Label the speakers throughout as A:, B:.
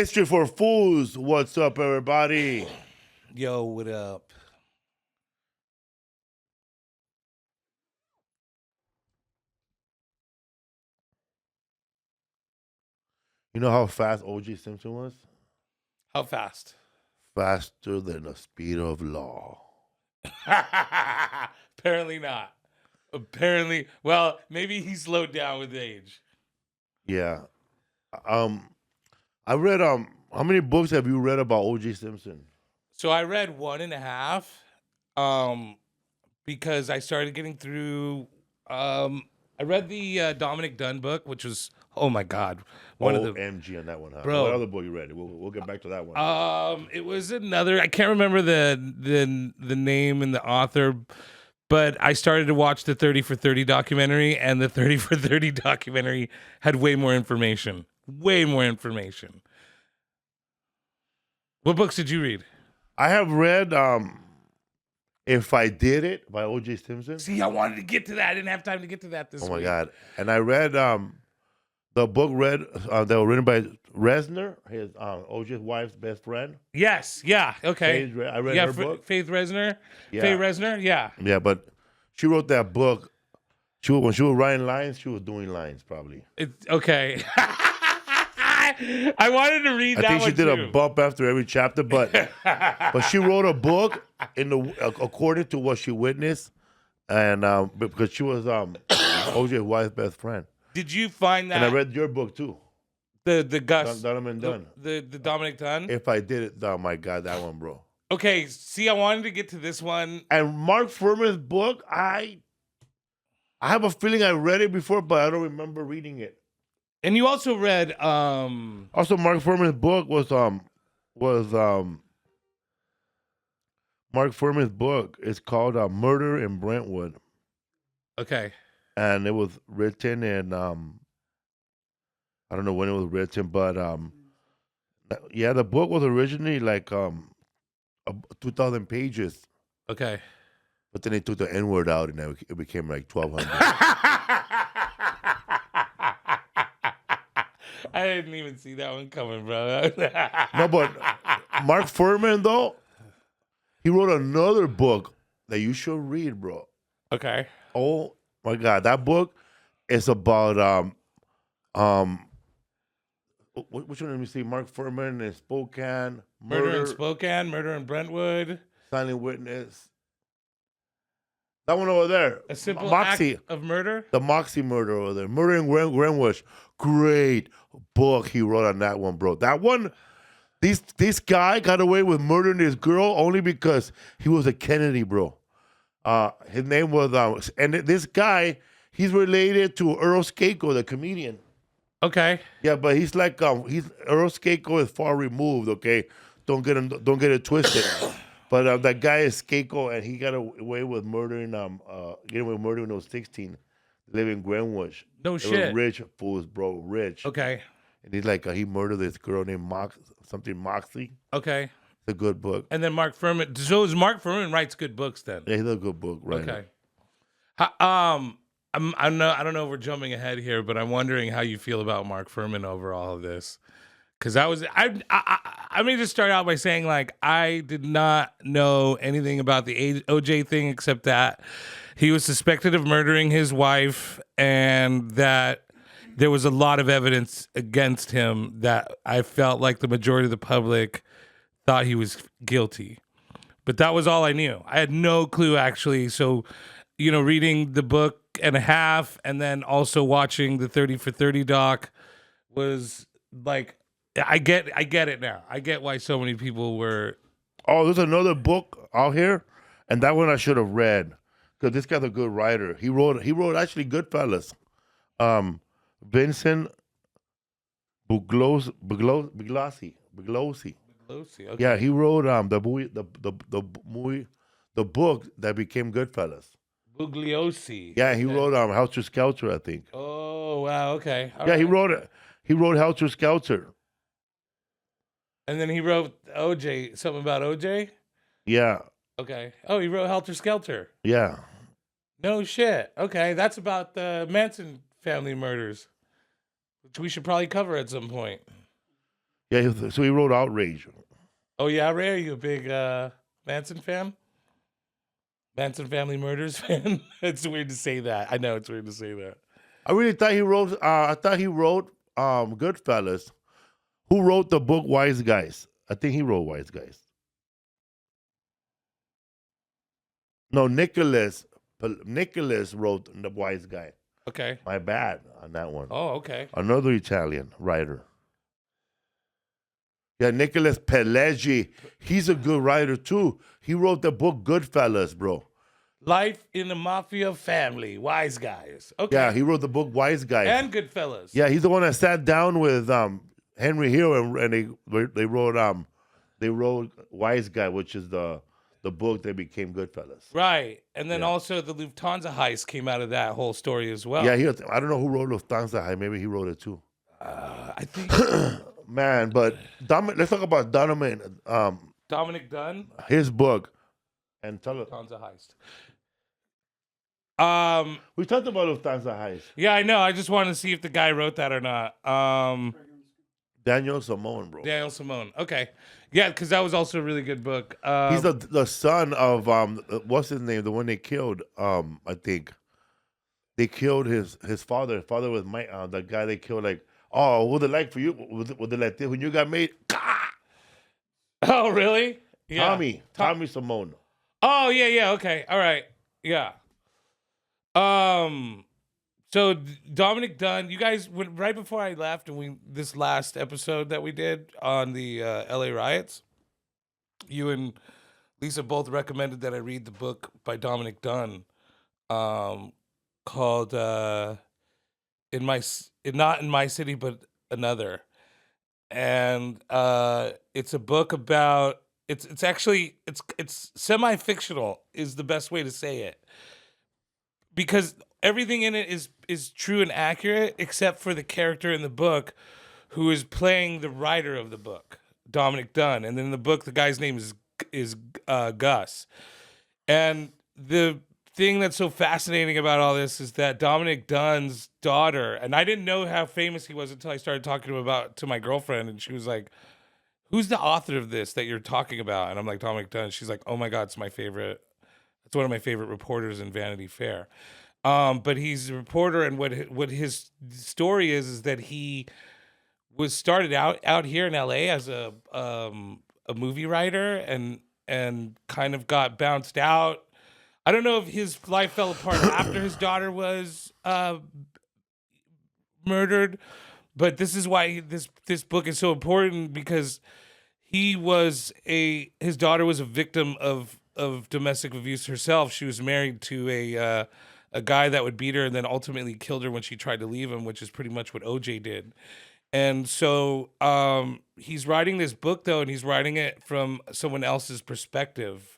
A: History for Fools. What's up, everybody?
B: Yo, what up?
A: You know how fast OJ Simpson was?
B: How fast?
A: Faster than the speed of law.
B: Apparently not. Apparently, well, maybe he slowed down with age.
A: Yeah. I read how many books have you read about OJ Simpson?
B: So I read 1.5, because I started getting through. I read the Dominic Dunn book, which was of the
A: OMG on that one, huh?
B: Bro.
A: What other book you read? We'll get back to that one.
B: It was another. I can't remember the name and the author, but I started to watch the 30 for 30 documentary, and the 30 for 30 documentary had way more information. Way more information. What books did you read?
A: I have read If I Did It by OJ Simpson.
B: See, I wanted to get to that. I didn't have time to get to that this week.
A: Oh my God. And I read the book that was written by Reznor, his OJ's wife's best friend.
B: Yes, yeah, okay.
A: I read her book.
B: Faith Reznor.
A: Yeah.
B: Faith Reznor, yeah.
A: Yeah, but she wrote that book. When she was writing lines, she was doing lines probably.
B: Okay. I wanted to read that one.
A: I think she did a bump after every chapter, but she wrote a book according to what she witnessed, and because she was OJ's wife's best friend.
B: Did you find that?
A: And I read your book too.
B: The Gus
A: Dominick Dunn.
B: The Dominic Dunn.
A: If I Did It, oh my God, that one, bro.
B: Okay, see, I wanted to get to this one.
A: And Mark Ferman's book, I have a feeling I read it before, but I don't remember reading it.
B: And you also read
A: Also, Mark Ferman's book was Mark Ferman's book is called Murder in Brentwood.
B: Okay.
A: And it was written in I don't know when it was written, but yeah, the book was originally like 2,000 pages.
B: Okay.
A: But then they took the N word out, and it became like 1,200.
B: I didn't even see that one coming, bro.
A: No, but Mark Ferman though, he wrote another book that you should read, bro.
B: Okay.
A: Oh my God, that book is about which one? Let me see. Mark Ferman in Spokane.
B: Murder in Spokane. Murder in Brentwood.
A: Silent Witness. That one over there.
B: A simple
A: Moxie.
B: act of murder.
A: The Moxie murder over there. Murder in Greenwich. Great book he wrote on that one, bro. That one. This guy got away with murdering this girl only because he was a Kennedy, bro. His name was and this guy, he's related to Earl Skakel, the comedian.
B: Okay.
A: Yeah, but he's like he's Earl Skakel is far removed. Okay, don't get it twisted. But that guy is Skakel, and he got away with murdering getting away with murder when he was 16, living in Greenwich.
B: No shit.
A: Rich fools, bro, rich.
B: Okay.
A: And he's like he murdered this girl named Moxie.
B: Okay.
A: It's a good book.
B: And then Mark Ferman. So Mark Ferman writes good books then.
A: Yeah, he's a good book, right?
B: Okay. I don't know if we're jumping ahead here, but I'm wondering how you feel about Mark Ferman over all of this. Because I mean, just start out by saying, like, I did not know anything about the OJ thing except that he was suspected of murdering his wife and that there was a lot of evidence against him that I felt like the majority of the public thought he was guilty. But that was all I knew. I had no clue, actually. So, reading the book and a half and then also watching the 30 for 30 doc was like, I get it now. I get why so many people were.
A: Oh, there's another book out here, and that one I should have read because this guy's a good writer. He wrote actually Goodfellas. Vincent Bugliosi.
B: Okay.
A: Yeah, he wrote the book that became Goodfellas.
B: Bugliosi.
A: Yeah, he wrote Helter Skelter, I think.
B: Oh wow, okay. All
A: yeah,
B: right.
A: he wrote it. He wrote Helter Skelter.
B: And then he wrote OJ, something about OJ?
A: Yeah.
B: Okay. Oh, he wrote Helter Skelter.
A: Yeah.
B: No shit. Okay, that's about the Manson family murders, which we should probably cover at some point.
A: Yeah, so he wrote Outrage.
B: Oh yeah, Ray, are you a big Manson fan? Manson Family Murders fan? It's weird to say that. I know it's weird to say that.
A: I really thought he wrote. I thought he wrote Goodfellas. Who wrote the book Wise Guys? I think he wrote Wise Guys. No, Nicholas wrote The Wise Guy.
B: Okay.
A: My bad on that one.
B: Oh, okay.
A: Another Italian writer. Yeah, Nicholas Pileggi. He's a good writer too. He wrote the book Goodfellas, bro.
B: Life in the Mafia Family, Wise Guys. Okay.
A: Yeah, he wrote the book Wise Guys.
B: And Goodfellas.
A: Yeah, he's the one that sat down with Henry Hill and they wrote Wise Guy, which is the book that became Goodfellas.
B: Right. And then also the Lufthansa heist came out of that whole story as well.
A: Yeah, I don't know who wrote Lufthansa. Maybe he wrote it too.
B: I think
A: Man, but let's talk about
B: Dominick Dunn.
A: His book. And tell us.
B: Lufthansa heist.
A: We talked about Lufthansa heist.
B: Yeah, I know. I just wanted to see if the guy wrote that or not.
A: Daniel Simone, bro.
B: Daniel Simone. Okay. Yeah, because that was also a really good book.
A: He's the son of what's his name? The one they killed. I think they killed his father. His father was the guy they killed. Like, oh, what was it like for you? Was it like this when you got made?
B: Oh, really? Yeah.
A: Tommy Simone.
B: Oh, yeah. Okay. All right. Yeah. So Dominic Dunn, you guys, right before I left, and this last episode that we did on the LA riots, you and Lisa both recommended that I read the book by Dominic Dunn, called "Not in My City but Another," and it's a book about it's actually semi-fictional is the best way to say it, because everything in it is true and accurate except for the character in the book who is playing the writer of the book, Dominic Dunn. And then in the book, the guy's name is Gus. And the thing that's so fascinating about all this is that Dominic Dunn's daughter, and I didn't know how famous he was until I started talking to my girlfriend, and she was like, "Who's the author of this that you're talking about?" And I'm like, "Dominic Dunn." She's like, "Oh my God, it's my favorite. It's one of my favorite reporters in Vanity Fair." But he's a reporter, and what his story is that he was started out here in LA as a movie writer and kind of got bounced out. I don't know if his life fell apart after his daughter was murdered, but this is why this book is so important, because his daughter was a victim of domestic abuse herself. She was married to a guy that would beat her and then ultimately killed her when she tried to leave him, which is pretty much what OJ did. And so he's writing this book, though, and he's writing it from someone else's perspective.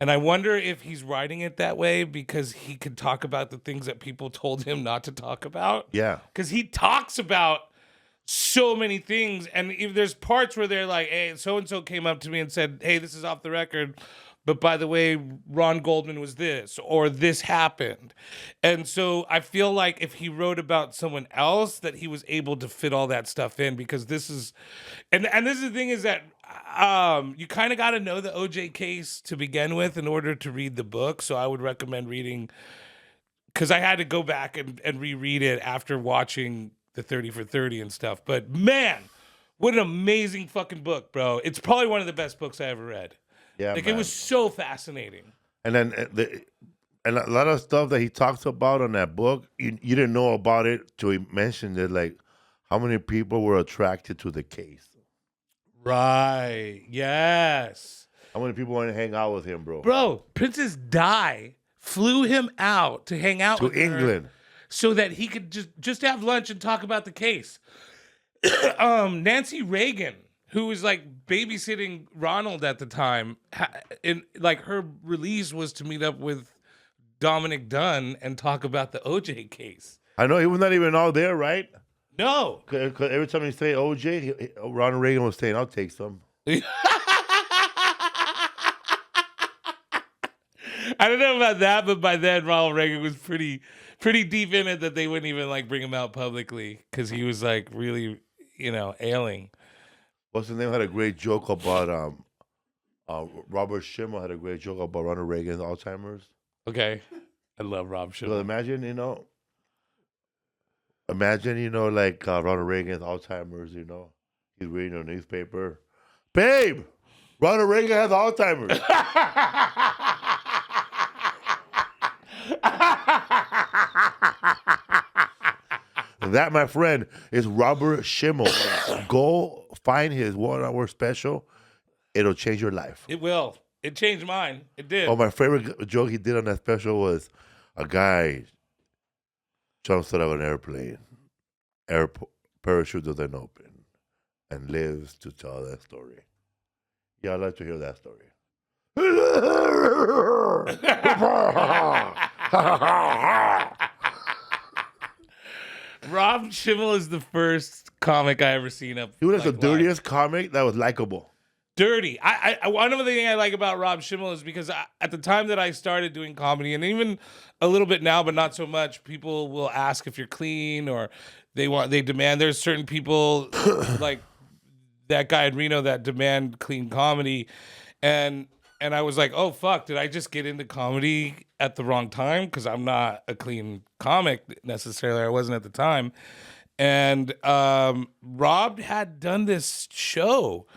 B: And I wonder if he's writing it that way because he could talk about the things that people told him not to talk about.
A: Yeah.
B: Because he talks about so many things. And if there's parts where they're like, "Hey, so-and-so came up to me and said, hey, this is off the record, but by the way, Ron Goldman was this, or this happened." And so I feel like if he wrote about someone else, that he was able to fit all that stuff in, because this is, and this is the thing is that you kind of got to know the OJ case to begin with in order to read the book. So I would recommend reading, because I had to go back and reread it after watching the 30 for 30 and stuff. But man, what an amazing fucking book, bro. It's probably one of the best books I ever read.
A: Yeah,
B: like,
A: man.
B: It was so fascinating.
A: And then and a lot of stuff that he talks about on that book, you didn't know about it till he mentioned it, like how many people were attracted to the case.
B: Right. Yes.
A: How many people want to hang out with him, bro?
B: Bro, Princess Di flew him out to hang out with
A: England
B: her so that he could just have lunch and talk about the case. Nancy Reagan, who was like babysitting Ronald at the time, her release was to meet up with Dominic Dunn and talk about the OJ case.
A: I know he was not even all there, right?
B: No.
A: Because every time he say OJ, Ronald Reagan was saying, "I'll take some."
B: I don't know about that, but by then Ronald Reagan was pretty deep in it that they wouldn't even like bring him out publicly because he was like really, ailing.
A: What's his name had a great joke about Robert Shmel had a great joke about Ronald Reagan's Alzheimer's.
B: Okay. I love Rob
A: So
B: Shmel.
A: imagine, like Ronald Reagan's Alzheimer's, he's reading a newspaper. Babe, Ronald Reagan has Alzheimer's. That, my friend, is Robert Shmel. Go find his 1 hour special. It'll change your life.
B: It will. It changed mine. It did.
A: Oh, my favorite joke he did on that special was a guy jumps out of an airplane. Parachute doesn't open and lives to tell that story. Yeah, I'd like to hear that story.
B: Rob Shmel is the first comic I ever seen up.
A: He was the
B: live.
A: dirtiest comic that was likable.
B: Dirty. I one of the things I like about Rob Shmel is because at the time that I started doing comedy, and even a little bit now, but not so much, people will ask if you're clean, or they demand. There's certain people like that guy in Reno that demand clean comedy, and I was like, oh fuck, did I just get into comedy at the wrong time? Because I'm not a clean comic necessarily. I wasn't at the time, and Rob had done this show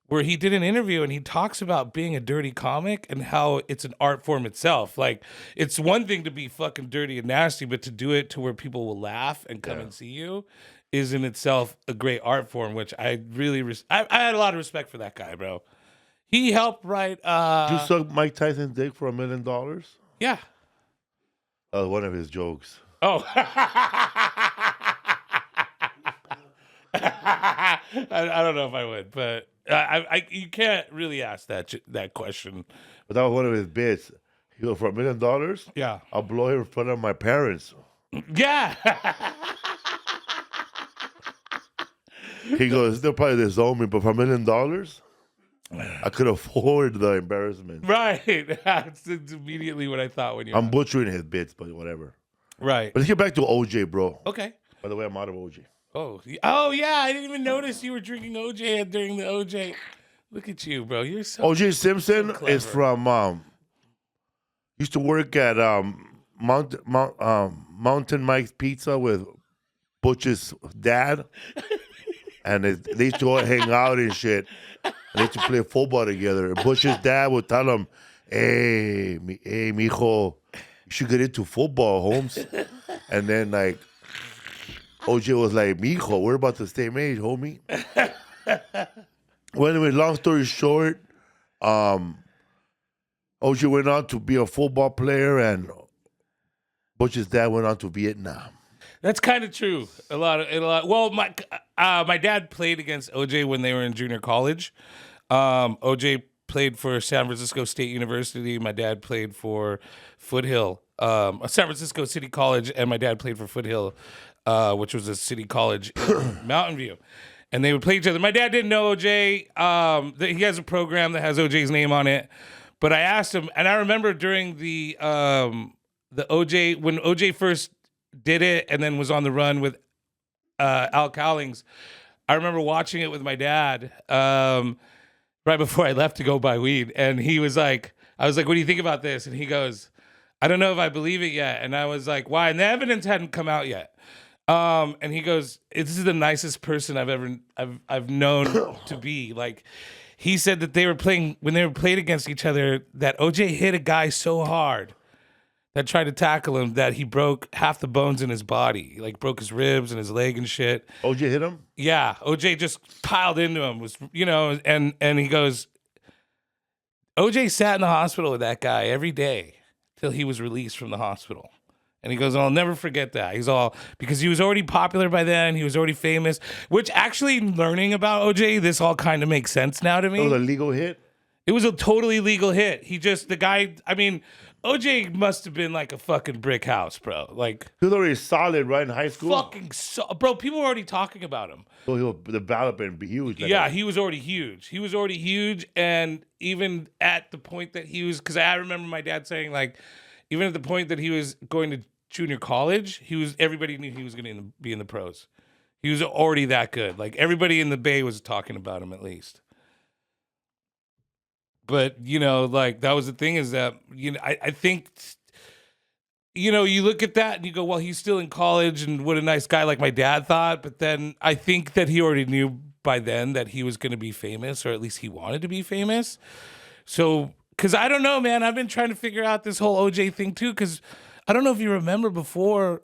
B: where he did an interview and he talks about being a dirty comic and how it's an art form itself. Like, it's one thing to be fucking dirty and nasty, but to do it to where people will laugh and come and see you is in itself a great art form, which I really, I had a lot of respect for that guy, bro. He helped write.
A: Did you suck Mike Tyson's dick for $1 million?
B: Yeah.
A: That was one of his jokes.
B: Oh. I don't know if I would, but you can't really ask that question.
A: But that was one of his bits. He goes, for $1 million?
B: Yeah.
A: I'll blow him in front of my parents.
B: Yeah.
A: He goes, they'll probably disown me, but for $1 million, I could afford the embarrassment.
B: Right. That's immediately what I thought when you.
A: I'm butchering his bits, but whatever.
B: Right.
A: But let's get back to OJ, bro.
B: Okay.
A: By the way, I'm out of OJ.
B: Oh yeah, I didn't even notice you were drinking OJ during the OJ. Look at you, bro. You're so
A: OJ Simpson
B: so
A: is from used to work at Mountain Mike's Pizza with Butch's dad, and they used to go hang out and shit. And they used to play football together. And Butch's dad would tell him, "Hey, mijo, you should get into football, Holmes." And then like OJ was like, "Mijo, we're about the same age, homie." Well, anyway, long story short, OJ went on to be a football player, and Butch's dad went on to Vietnam.
B: That's kind of true. A lot. Well, my dad played against OJ when they were in junior college. OJ played for San Francisco State University. My dad played for Foothill, San Francisco City College, and my dad played for Foothill, which was a city college in Mountain View. And they would play each other. My dad didn't know OJ. He has a program that has OJ's name on it. But I asked him, and I remember during the OJ, when OJ first did it and then was on the run with Al Cowlings, I remember watching it with my dad right before I left to go buy weed. And he was like, I was like, what do you think about this? And he goes, I don't know if I believe it yet. And I was like, why? And the evidence hadn't come out yet. And he goes, this is the nicest person I've known to be. Like, he said that when they were played against each other, that OJ hit a guy so hard that tried to tackle him that he broke half the bones in his body. He, like, broke his ribs and his leg and shit.
A: OJ hit him?
B: Yeah. OJ just piled into him, and he goes, OJ sat in the hospital with that guy every day till he was released from the hospital. And he goes, I'll never forget that. Because he was already popular by then. He was already famous, which actually learning about OJ, this all kind of makes sense now to me.
A: It was a legal hit?
B: It was a totally legal hit. OJ must have been like a fucking brick house, bro. Like,
A: he was already solid, right, in high school?
B: Bro, people were already talking about him.
A: So he was developing and be huge.
B: Yeah, he was already huge. And even at the point that he was, because I remember my dad saying, like, even at the point that he was going to junior college, everybody knew he was going to be in the pros. He was already that good. Like everybody in the Bay was talking about him at least. But, you know, like that was the thing is that, you know, I think, you know, you look at that and you go, well, he's still in college and what a nice guy like my dad thought. But then I think that he already knew by then that he was going to be famous, or at least he wanted to be famous. So, because I don't know, man, I've been trying to figure out this whole OJ thing too, because I don't know if you remember before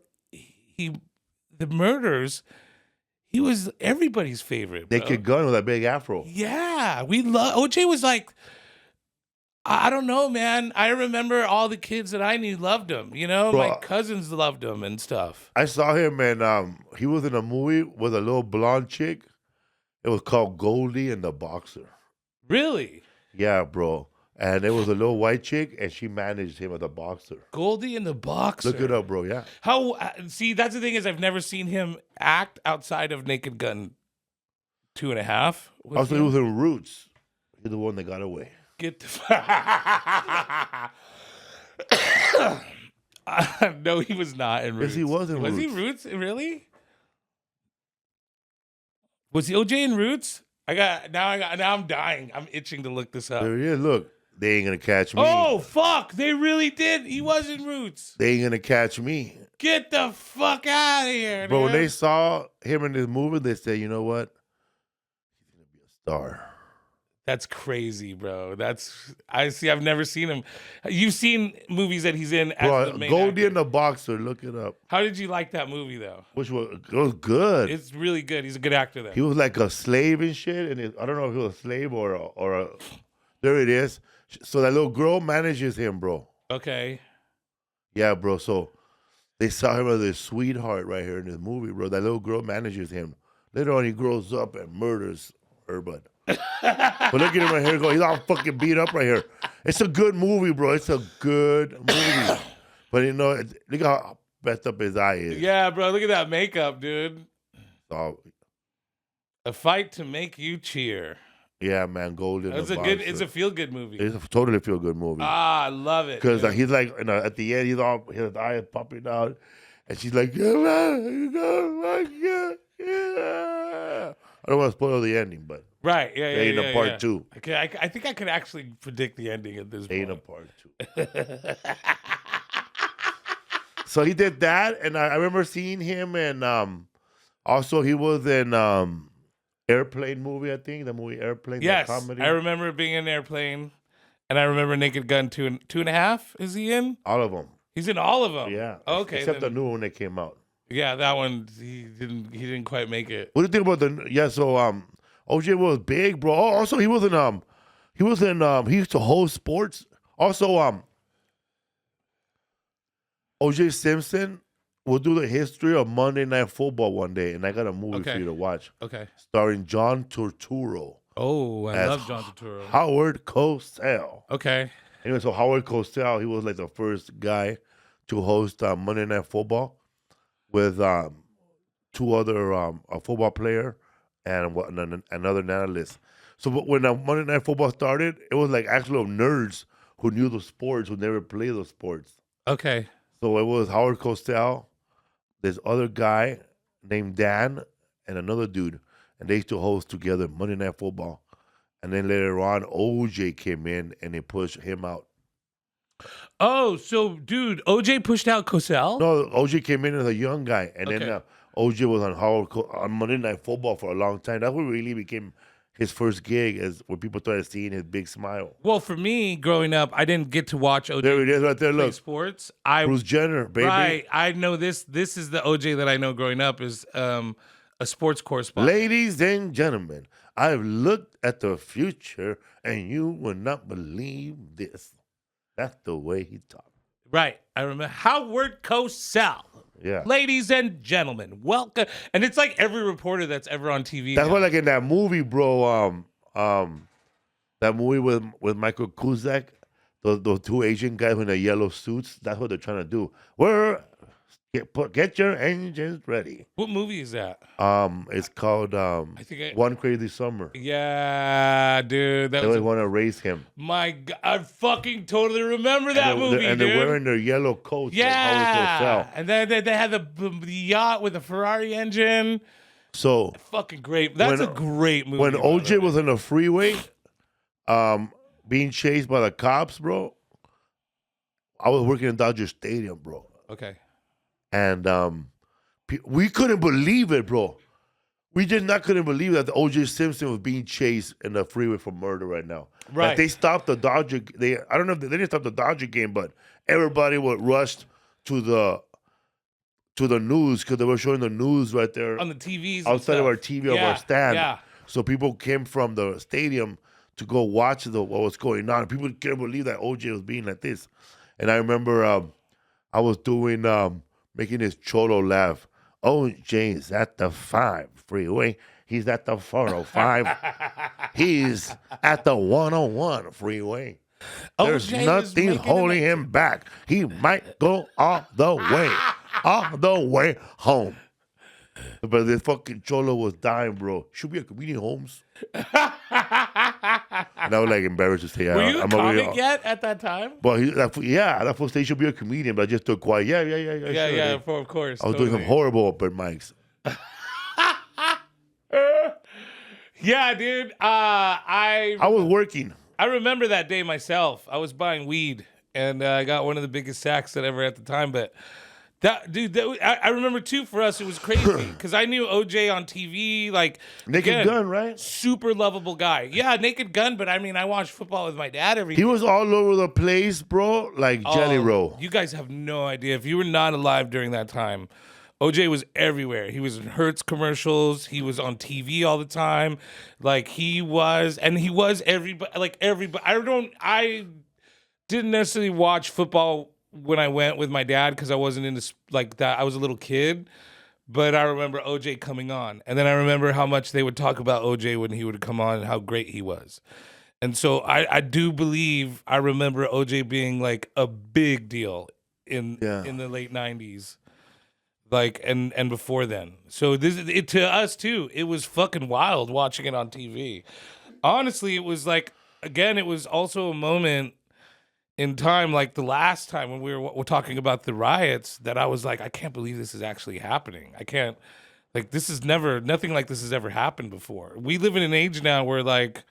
B: the murders, he was everybody's favorite. Bro.
A: Naked Gun with that big afro.
B: Yeah, we love OJ. Was like, I don't know, man. I remember all the kids that I knew loved him. You know,
A: Bro,
B: my cousins loved him and stuff.
A: I saw him and he was in a movie with a little blonde chick. It was called Goldie and the Boxer.
B: Really?
A: Yeah, bro. And there was a little white chick, and she managed him as a boxer.
B: Goldie and the Boxer.
A: Look it up, bro. Yeah.
B: How? See, that's the thing is I've never seen him act outside of Naked Gun 2.5.
A: Also, he was in Roots. He's the one that got away.
B: Get the no, he was not in Roots.
A: Yes, he was in Roots.
B: Was he Roots? Really? Was he OJ in Roots? Now I'm dying. I'm itching to look this up.
A: There he is. Look, they ain't gonna catch me.
B: Oh fuck! They really did. He was in Roots.
A: They ain't gonna catch me.
B: Get the fuck out of here,
A: Bro,
B: dude.
A: when they saw him in this movie, they said, you know what? He's gonna be a star.
B: That's crazy, bro. I see. I've never seen him. You've seen movies that he's in as
A: Bro,
B: the main
A: Goldie
B: actor.
A: and the Boxer, look it up.
B: How did you like that movie though?
A: Which was, it was good.
B: It's really good. He's a good actor though.
A: He was like a slave and shit, and I don't know if he was a slave or a. There it is. So that little girl manages him, bro.
B: Okay.
A: Yeah, bro. So they saw him as a sweetheart right here in this movie, bro. That little girl manages him. Later on, he grows up and murders her, but look at him right here. He's all fucking beat up right here. It's a good movie, bro. It's a good movie. But you know, look how messed up his eye is.
B: Yeah, bro. Look at that makeup, dude.
A: So,
B: A Fight to Make You Cheer.
A: yeah, man, Golden.
B: It's a feel good movie.
A: It's a totally feel good movie.
B: I love it.
A: Because he's like, you know, at the end, his eye is popping out, and she's like, yeah, man, yeah. I don't want to spoil the ending, but
B: right, yeah.
A: ain't a part two.
B: Okay, I think I could actually predict the ending at this point.
A: Ain't a part two. So he did that, and I remember seeing him, and also he was in Airplane movie, I think, the movie Airplane.
B: Yes,
A: the comedy.
B: I remember being in Airplane, and I remember Naked Gun 2.5. Is he in?
A: All of them.
B: He's in all of them.
A: Yeah.
B: Okay.
A: Except the new one that came out.
B: Yeah, that one he didn't quite make it.
A: What do you think about the? Yeah, so OJ was big, bro. Also, he used to host sports. Also, OJ Simpson will do the history of Monday Night Football one day, and I got a movie for you to watch.
B: Okay.
A: Starring John Turturro.
B: Oh, I
A: as
B: love John Turturro.
A: Howard Cosell.
B: Okay.
A: Anyway, so Howard Cosell, he was like the first guy to host Monday Night Football with two other a football player and another analyst. So when Monday Night Football started, it was like actual nerds who knew the sports, who never played those sports.
B: Okay.
A: So it was Howard Cosell, this other guy named Dan, and another dude, and they used to host together Monday Night Football. And then later on, OJ came in and they pushed him out.
B: Oh, so dude, OJ pushed out Cosell?
A: No, OJ came in as a young guy, and
B: Okay.
A: then OJ was on Monday Night Football for a long time. That's what really became his first gig, is when people started seeing his big smile.
B: Well, for me, growing up, I didn't get to watch OJ
A: There it is, right there.
B: play
A: Look,
B: sports.
A: Bruce Jenner, baby.
B: Right. I know this. This is the OJ that I know growing up is a sports correspondent.
A: Ladies and gentlemen, I've looked at the future, and you will not believe this. That's the way he talked.
B: Right. I remember Howard Cosell.
A: Yeah.
B: Ladies and gentlemen, welcome. And it's like every reporter that's ever on TV.
A: That's
B: now.
A: why, like in that movie, bro. That movie with Michael Cusack, those two Asian guys in the yellow suits. That's what they're trying to do. Get your engines ready.
B: What movie is that?
A: It's called One Crazy Summer.
B: Yeah, dude. That
A: They
B: was
A: always want to race him.
B: my God. I fucking totally remember that movie,
A: and
B: dude.
A: they're wearing their yellow coats.
B: Yeah,
A: Like Howard Cosell.
B: and then they had the yacht with the Ferrari engine.
A: So
B: fucking great. That's a great movie.
A: When OJ was in the freeway, being chased by the cops, bro, I was working in Dodger Stadium, bro.
B: Okay.
A: And we couldn't believe it, bro. We couldn't believe that the OJ Simpson was being chased in the freeway for murder right now.
B: Right.
A: Like they stopped the Dodger. I don't know if they didn't stop the Dodger game, but everybody would rush to the news because they were showing the news right there
B: on the TVs
A: outside of our TV of our stand.
B: Yeah.
A: So people came from the stadium to go watch what was going on. People couldn't believe that OJ was being like this. And I remember I was doing making this cholo laugh. OJ's at the 5 freeway. He's at the 405. He's at the 101 freeway. There's nothing holding him back. He might go all the way home. But this fucking cholo was dying, bro. Should be a comedian, Holmes. And I was like embarrassed to say,
B: were you a comic yet at that time?
A: But that fool said he should be a comedian, but I just took quiet. Yeah,
B: of course.
A: I was doing some horrible open mics.
B: Yeah, dude. I
A: was working.
B: I remember that day myself. I was buying weed, and I got one of the biggest sacks that ever at the time. But I remember too. For us, it was crazy because I knew OJ on TV, like
A: Naked Gun, right?
B: Super lovable guy. Yeah, Naked Gun. But I mean, I watched football with my dad every day.
A: He was all over the place, bro, like Jelly Roll.
B: You guys have no idea. If you were not alive during that time, OJ was everywhere. He was in Hertz commercials. He was on TV all the time. Like he was everybody. Like everybody. I didn't necessarily watch football when I went with my dad because I wasn't into like that. I was a little kid, but I remember OJ coming on, and then I remember how much they would talk about OJ when he would come on and how great he was. And so I do believe I remember OJ being like a big deal in the late 90s. Like and before then, so to us too. It was fucking wild watching it on TV. Honestly, it was like again, it was also a moment in time, like the last time when we were talking about the riots, that I was like, I can't believe this is actually happening. I can't, like, this is nothing like this has ever happened before. We live in an age now where like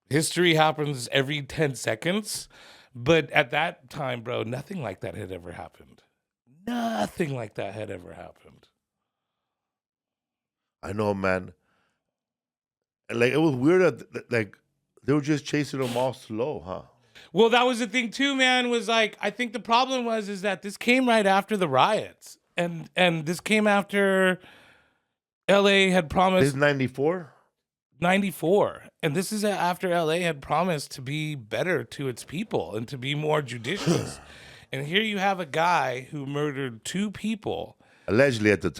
B: history happens every 10 seconds, but at that time, bro, nothing like that had ever happened. Nothing like that had ever happened.
A: I know, man. And like it was weird that like they were just chasing them all slow, huh?
B: Well, that was the thing too, man. Was like I think the problem is that this came right after the riots, and this came after L.A. had promised.
A: This is 94.
B: 94, and this is after L.A. had promised to be better to its people and to be more judicious. And here you have a guy who murdered 2 people.
A: Allegedly at the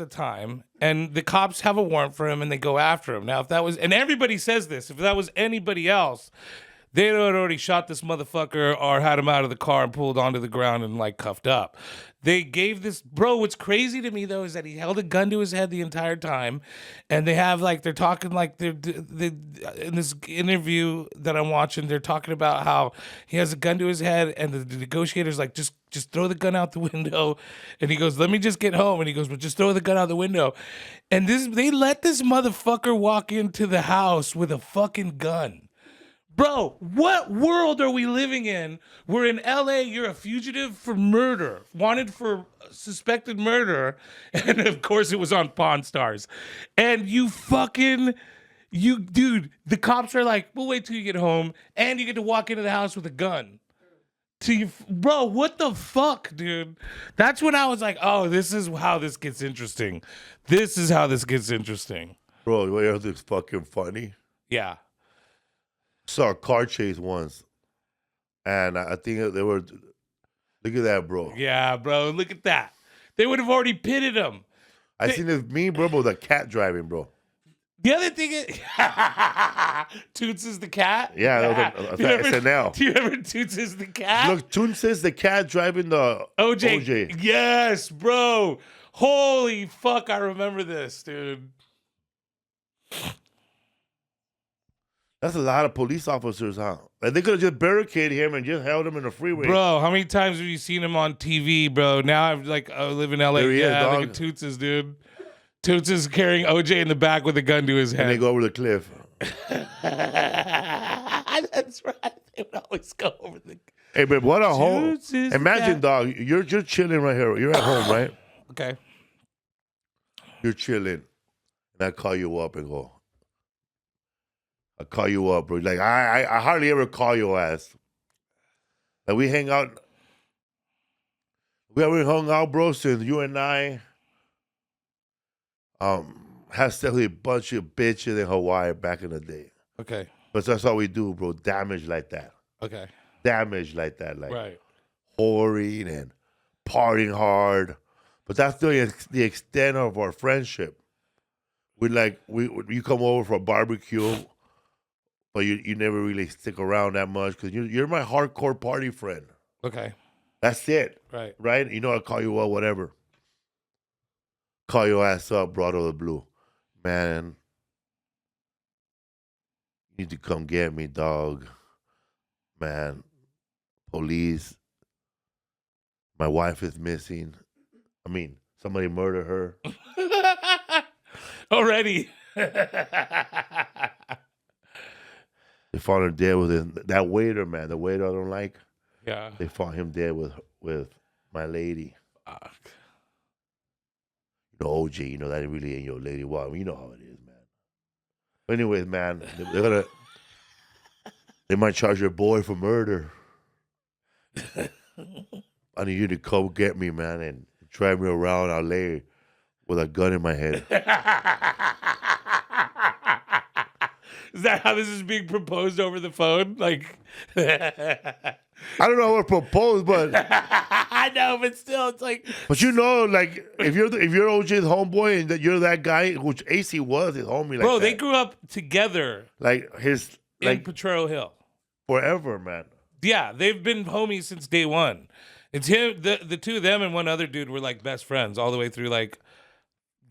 A: time. And the cops have a warrant for him and they go after him. Now, if that was, and everybody says this, if that was anybody else, they'd already shot this motherfucker or had him out of the car and pulled onto the ground and like cuffed up. They gave this, bro, what's crazy to me though is that he held a gun to his head the entire time. And they have like, they're talking like they're in this interview that I'm watching, they're talking about how he has a gun to his head and the negotiator's like, just throw the gun out the window. And he goes, let me just get home. And he goes, but just throw the gun out the window. And they let this motherfucker walk into the house with a fucking gun. Bro, what world are we living in where in LA you're a fugitive for murder, wanted for suspected murder, and of course it was on Pawn Stars. And dude, the cops are like, we'll wait till you get home, and you get to walk into the house with a gun. Bro, what the fuck, dude? That's when I was like, oh, this is how this gets interesting. This is how this gets interesting. Bro, you know what's fucking funny?
B: Yeah.
A: Saw a car chase once, and I think they were. Look at that, bro.
B: Yeah, bro. Look at that. They would have already pitted him.
A: I seen this meme, bro, with a cat driving, bro.
B: The other thing is, Toots is the cat.
A: Yeah, that was SNL.
B: Do you ever Toots is the cat?
A: Look, Toots is the cat driving the OJ.
B: Yes, bro. Holy fuck, I remember this, dude.
A: That's a lot of police officers, huh? Like they could have just barricaded him and just held him in the freeway.
B: Bro, how many times have you seen him on TV, bro? Now I live in LA.
A: There he is, dog.
B: Look at Toots is, dude. Toots is carrying OJ in the back with a gun to his
A: and they
B: head.
A: go over the cliff.
B: That's right. They would always go over the.
A: Hey, but what a home!
B: Toots is the
A: Imagine,
B: cat.
A: dog, you're chilling right here. You're at home, right?
B: Okay.
A: You're chilling, and I call you up and go. I call you up, bro. Like I hardly ever call your ass. Like we hang out. We haven't hung out, bro, since you and I had sex with a bunch of bitches in Hawaii back in the day.
B: Okay.
A: But that's all we do, bro. Damage like that.
B: Okay.
A: Damage like that. Like
B: Right.
A: whoring and partying hard. But that's the extent of our friendship. You come over for a barbecue, but you never really stick around that much because you're my hardcore party friend.
B: Okay.
A: That's it.
B: Right.
A: Right? You know, I'll call you up, whatever. Call your ass up, bro, out of the blue. Man, you need to come get me, dog. Man, police. My wife is missing. I mean, somebody murdered her.
B: Already.
A: They found her dead with that waiter, man. The waiter I don't like.
B: Yeah.
A: They found him dead with my lady.
B: Fuck.
A: You know, OJ, you know, that really ain't your lady. Well, you know how it is, man. But anyways, man, they might charge your boy for murder. I need you to come get me, man, and drive me around LA with a gun in my head.
B: Is that how this is being proposed over the phone? Like,
A: I don't know how to propose, but
B: I know, but still, it's like.
A: but you know, like if you're OJ's homeboy and that you're that guy, which AC was his homie, like
B: Bro, they
A: that.
B: grew up together
A: Like his
B: in Potrero Hill.
A: forever, man.
B: Yeah, they've been homies since day one. It's him, the two of them, and one other dude were like best friends all the way through like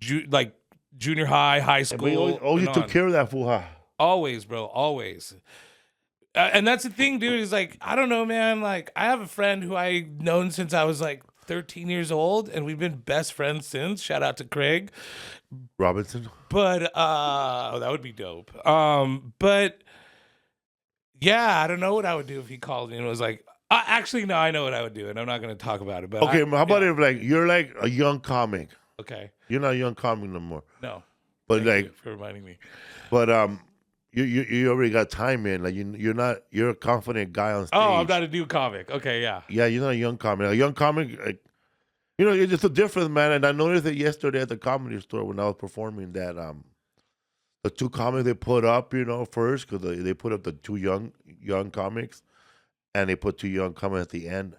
B: junior high, high
A: And
B: school.
A: OJ took care of that fool, huh?
B: Always, bro, always. And that's the thing, dude, is like, I don't know, man. Like, I have a friend who I've known since I was like 13 years old, and we've been best friends since. Shout out to Craig.
A: Robinson.
B: But that would be dope. But yeah, I don't know what I would do if he called me and was like, actually, no, I know what I would do, and I'm not going to talk about it. But
A: Okay, how about if like you're like a young comic?
B: Okay.
A: You're not a young comic no more.
B: No.
A: But
B: Thank
A: like,
B: you for reminding me.
A: but you already got time in. Like you're a confident guy on stage.
B: Oh, I'm not a new comic. Okay, yeah.
A: Yeah, you're not a young comic. A young comic, like, you know, it's just a difference, man. And I noticed it yesterday at the Comedy Store when I was performing that the two comics they put up, you know, first because they put up the two young comics, and they put two young comics at the end.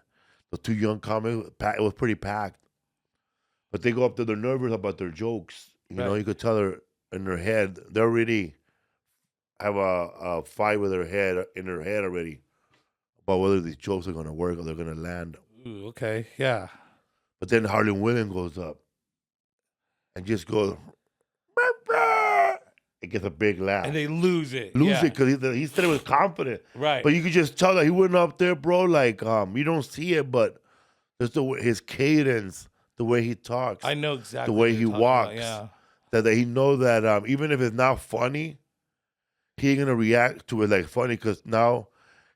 A: The two young comics, it was pretty packed, but they go up to they're nervous about their jokes. You know, you could tell they're in their head they already have a fight with their head in their head already about whether these jokes are gonna work or they're gonna land.
B: Ooh, okay, yeah.
A: But then Haron Williams goes up and just goes, it gets a big laugh.
B: And they lose it.
A: Lose it because he said it was confident.
B: Right.
A: But you could just tell that he went up there, bro. Like you don't see it, but just his cadence, the way he talks,
B: I know exactly
A: the way
B: what
A: he
B: you're talking
A: walks,
B: about,
A: that he knows that even if it's not funny, he ain't gonna react to it like funny because now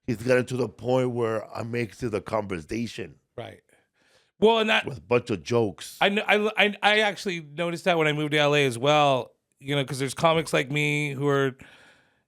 A: he's gotten to the point where I makes it a conversation.
B: Right. Well, and that
A: with a bunch of jokes.
B: I actually noticed that when I moved to LA as well. You know, because there's comics like me who are,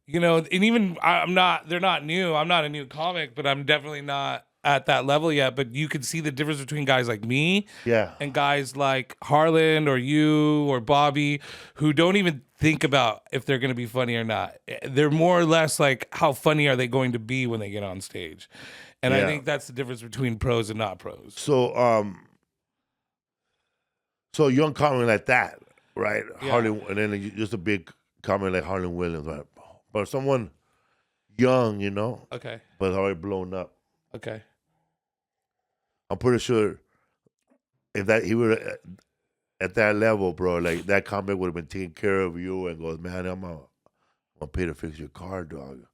B: you know, and even they're not new. I'm not a new comic, but I'm definitely not at that level yet. But you can see the difference between guys like me, and guys like Harlan or you or Bobby, who don't even think about if they're going to be funny or not. They're more or less like, how funny are they going to be when they get on stage? And I think that's the difference between pros and not pros.
A: So, so young comic like that. Right, Harlan, and then just a big comment like Haron Williams, right? But someone young, you know,
B: okay,
A: but already blown up.
B: Okay,
A: I'm pretty sure if that he were at that level, bro, like that comic would have been taking care of you and goes, man, I'm gonna pay to fix your car, dog.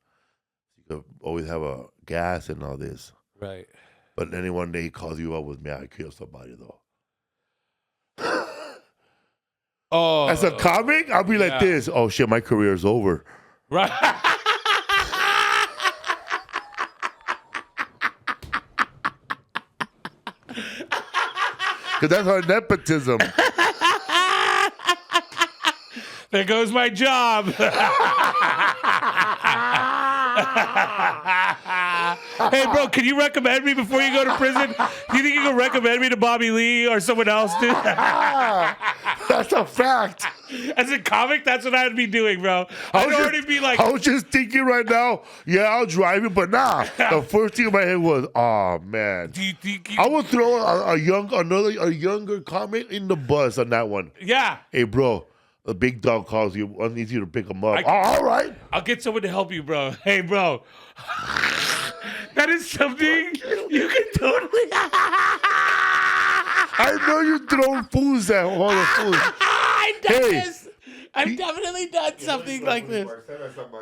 A: You could always have a gas and all this,
B: right?
A: But then one day he calls you up with me, I killed somebody though.
B: Oh,
A: As a comic, I'll be like this. Oh shit, my career's over.
B: right.
A: Because that's our nepotism.
B: There goes my job. Hey, bro, can you recommend me before you go to prison? Do you think you can recommend me to Bobby Lee or someone else, dude?
A: That's a fact.
B: As a comic, that's what I'd be doing, bro. I'd already be like,
A: I was just thinking right now, yeah, I'll drive it, but nah. The first thing in my head was, oh man.
B: do you think
A: I would throw a younger comic in the bus on that one.
B: Yeah.
A: Hey, bro, the big dog calls you. I need you to pick him up. All right.
B: I'll get someone to help you, bro. Hey, bro. That is something you can totally.
A: I know you're throwing fools at all the fools.
B: I've done this. I've definitely done something like this.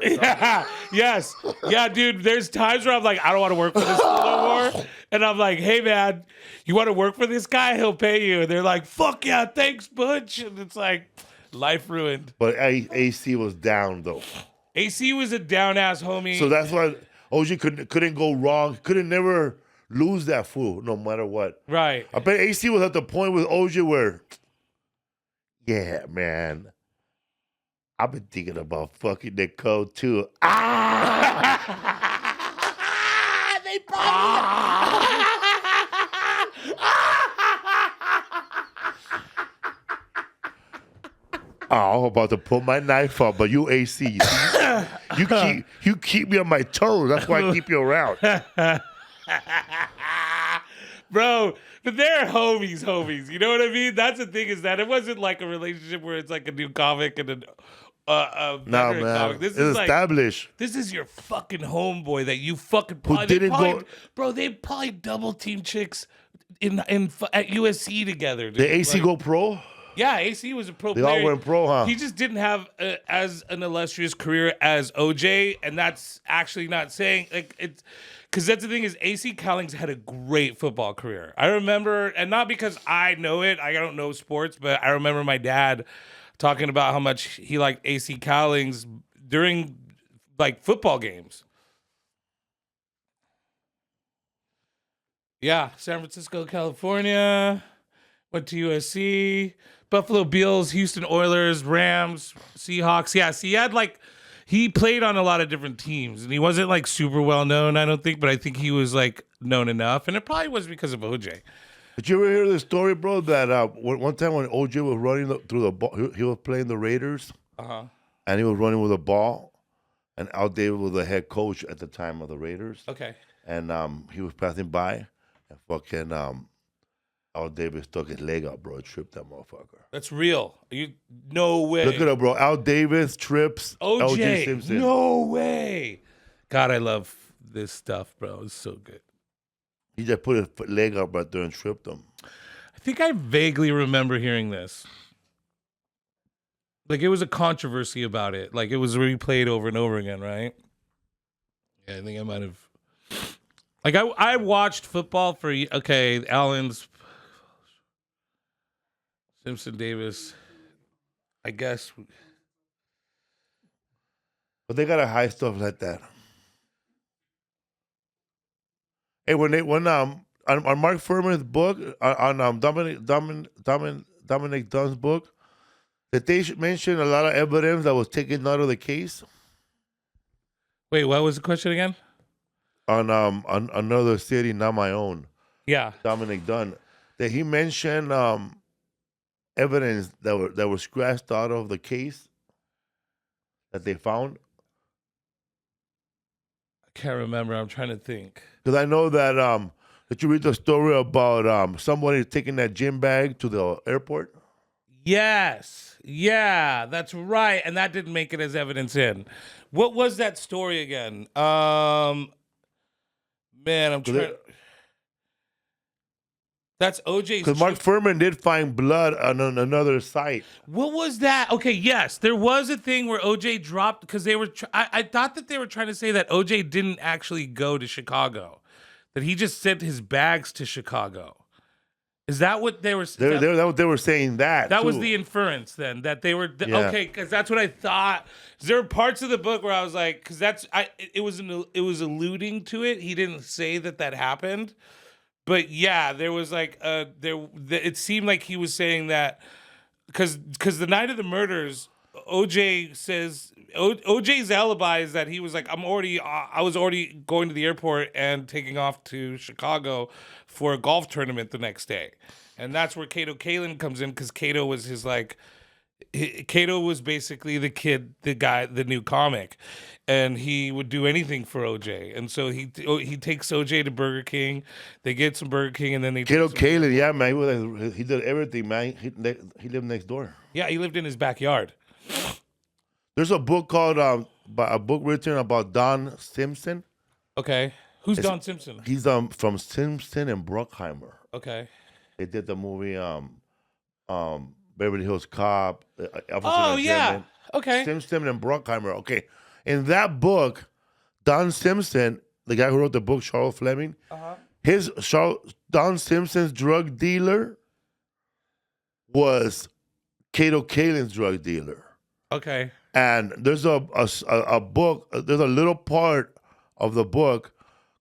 B: Yeah. Yes. Yeah, dude. There's times where I'm like, I don't want to work for this fool no more. And I'm like, hey, man, you want to work for this guy? He'll pay you. And they're like, fuck yeah, thanks, Butch. And it's like, life ruined.
A: But AC was down, though.
B: AC was a down-ass homie.
A: So that's why OJ couldn't go wrong. Couldn't never lose that fool, no matter what.
B: Right.
A: I bet AC was at the point with OJ where, yeah, man, I've been thinking about fucking Nicole too.
B: They probably.
A: I'm about to pull my knife up, but you AC. You keep me on my toes. That's why I keep you around.
B: Bro, but they're homies. You know what I mean? That's the thing, is that it wasn't like a relationship where it's like a new comic and a
A: No,
B: veteran
A: man.
B: comic. This
A: It's
B: is like,
A: established.
B: this is your fucking homeboy that you fucking
A: Who
B: probably,
A: didn't go.
B: bro, they probably double team chicks at USC together. Dude.
A: Did AC go pro?
B: Yeah, AC was a pro
A: They
B: player.
A: all went pro, huh?
B: He just didn't have as an illustrious career as OJ, and that's actually not saying like it's because that's the thing, is AC Cowlings had a great football career. I remember, and not because I know it, I don't know sports, but I remember my dad talking about how much he liked AC Cowlings during like football games. Yeah, San Francisco, California, went to USC. Buffalo Bills, Houston Oilers, Rams, Seahawks. Yeah, see, he played on a lot of different teams, and he wasn't like super well known, I don't think, but I think he was like known enough, and it probably was because of OJ.
A: Did you ever hear the story, bro? That one time when OJ was running through the ball, he was playing the Raiders, and he was running with a ball, and Al Davis was the head coach at the time of the Raiders.
B: Okay.
A: And he was passing by, and fucking Al Davis stuck his leg out, bro. And tripped that motherfucker.
B: That's real. No way.
A: Look it up, bro. Al Davis trips OJ Simpson.
B: No way. God, I love this stuff, bro. It's so good.
A: He just put his leg up right there and tripped him.
B: I think I vaguely remember hearing this. Like, it was a controversy about it. Like, it was replayed over and over again, right? Yeah, I think I might have. Like, I watched football for, Allen's, Simpson, Davis, I guess.
A: But they gotta hide stuff like that. Hey, when on Mark Ferman's book, on Dominic Dunn's book, that they mention a lot of evidence that was taken out of the case.
B: Wait, what was the question again?
A: On another city, not my own.
B: Yeah,
A: Dominick Dunn. That he mentioned evidence that were scratched out of the case that they found.
B: I can't remember. I'm trying to think.
A: Because I know that you read the story about somebody taking that gym bag to the airport.
B: Yes. Yeah, that's right. And that didn't make it as evidence in. What was that story again? Man, I'm trying. That's OJ's.
A: Because Mark Ferman did find blood on another site.
B: What was that? Okay, yes, there was a thing where OJ dropped because they were. I thought that they were trying to say that OJ didn't actually go to Chicago, that he just sent his bags to Chicago, Is that what they were?
A: They were saying that.
B: That
A: too.
B: was the inference then that they were
A: Yeah.
B: okay, because that's what I thought. There were parts of the book where I was like, because it was alluding to it. He didn't say that happened, but yeah, there was like it seemed like he was saying that because the night of the murders, OJ says OJ's alibi is that he was like, I was already going to the airport and taking off to Chicago for a golf tournament the next day. And that's where Kato Kalin comes in, because Kato was Kato was basically the guy, the new comic, and he would do anything for OJ. And so he takes OJ to Burger King. They get some Burger King, and then they
A: Kato Kalin, yeah, man. He did everything, man. He lived next door.
B: Yeah, he lived in his backyard.
A: There's a book called a book written about Don Simpson.
B: Okay, who's Don Simpson?
A: He's from Simpson and Bruckheimer.
B: Okay.
A: They did the movie Beverly Hills Cop.
B: Oh yeah. Okay.
A: Simpson and Bruckheimer. Okay, in that book, Don Simpson, the guy who wrote the book, Charles Fleming, Don Simpson's drug dealer was Kato Kalin's drug dealer.
B: Okay.
A: And there's a book, there's a little part of the book,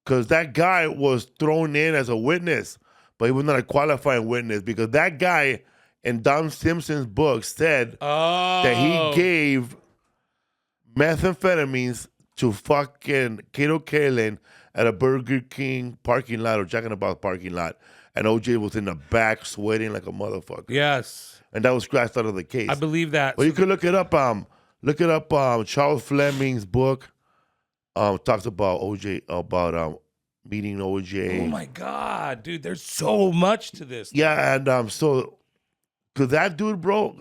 A: because that guy was thrown in as a witness, but he was not a qualifying witness, because that guy in Don Simpson's book said that he gave methamphetamines to fucking Kato Kalin at a Burger King parking lot or Jack in the Box parking lot, and OJ was in the back sweating like a motherfucker.
B: Yes.
A: And that was scratched out of the case.
B: I believe that.
A: Well, you could look it up. Look it up. Charles Fleming's book talks about OJ, about meeting OJ.
B: Oh my God, dude! There's so much to this.
A: Yeah, and so, cause that dude, bro.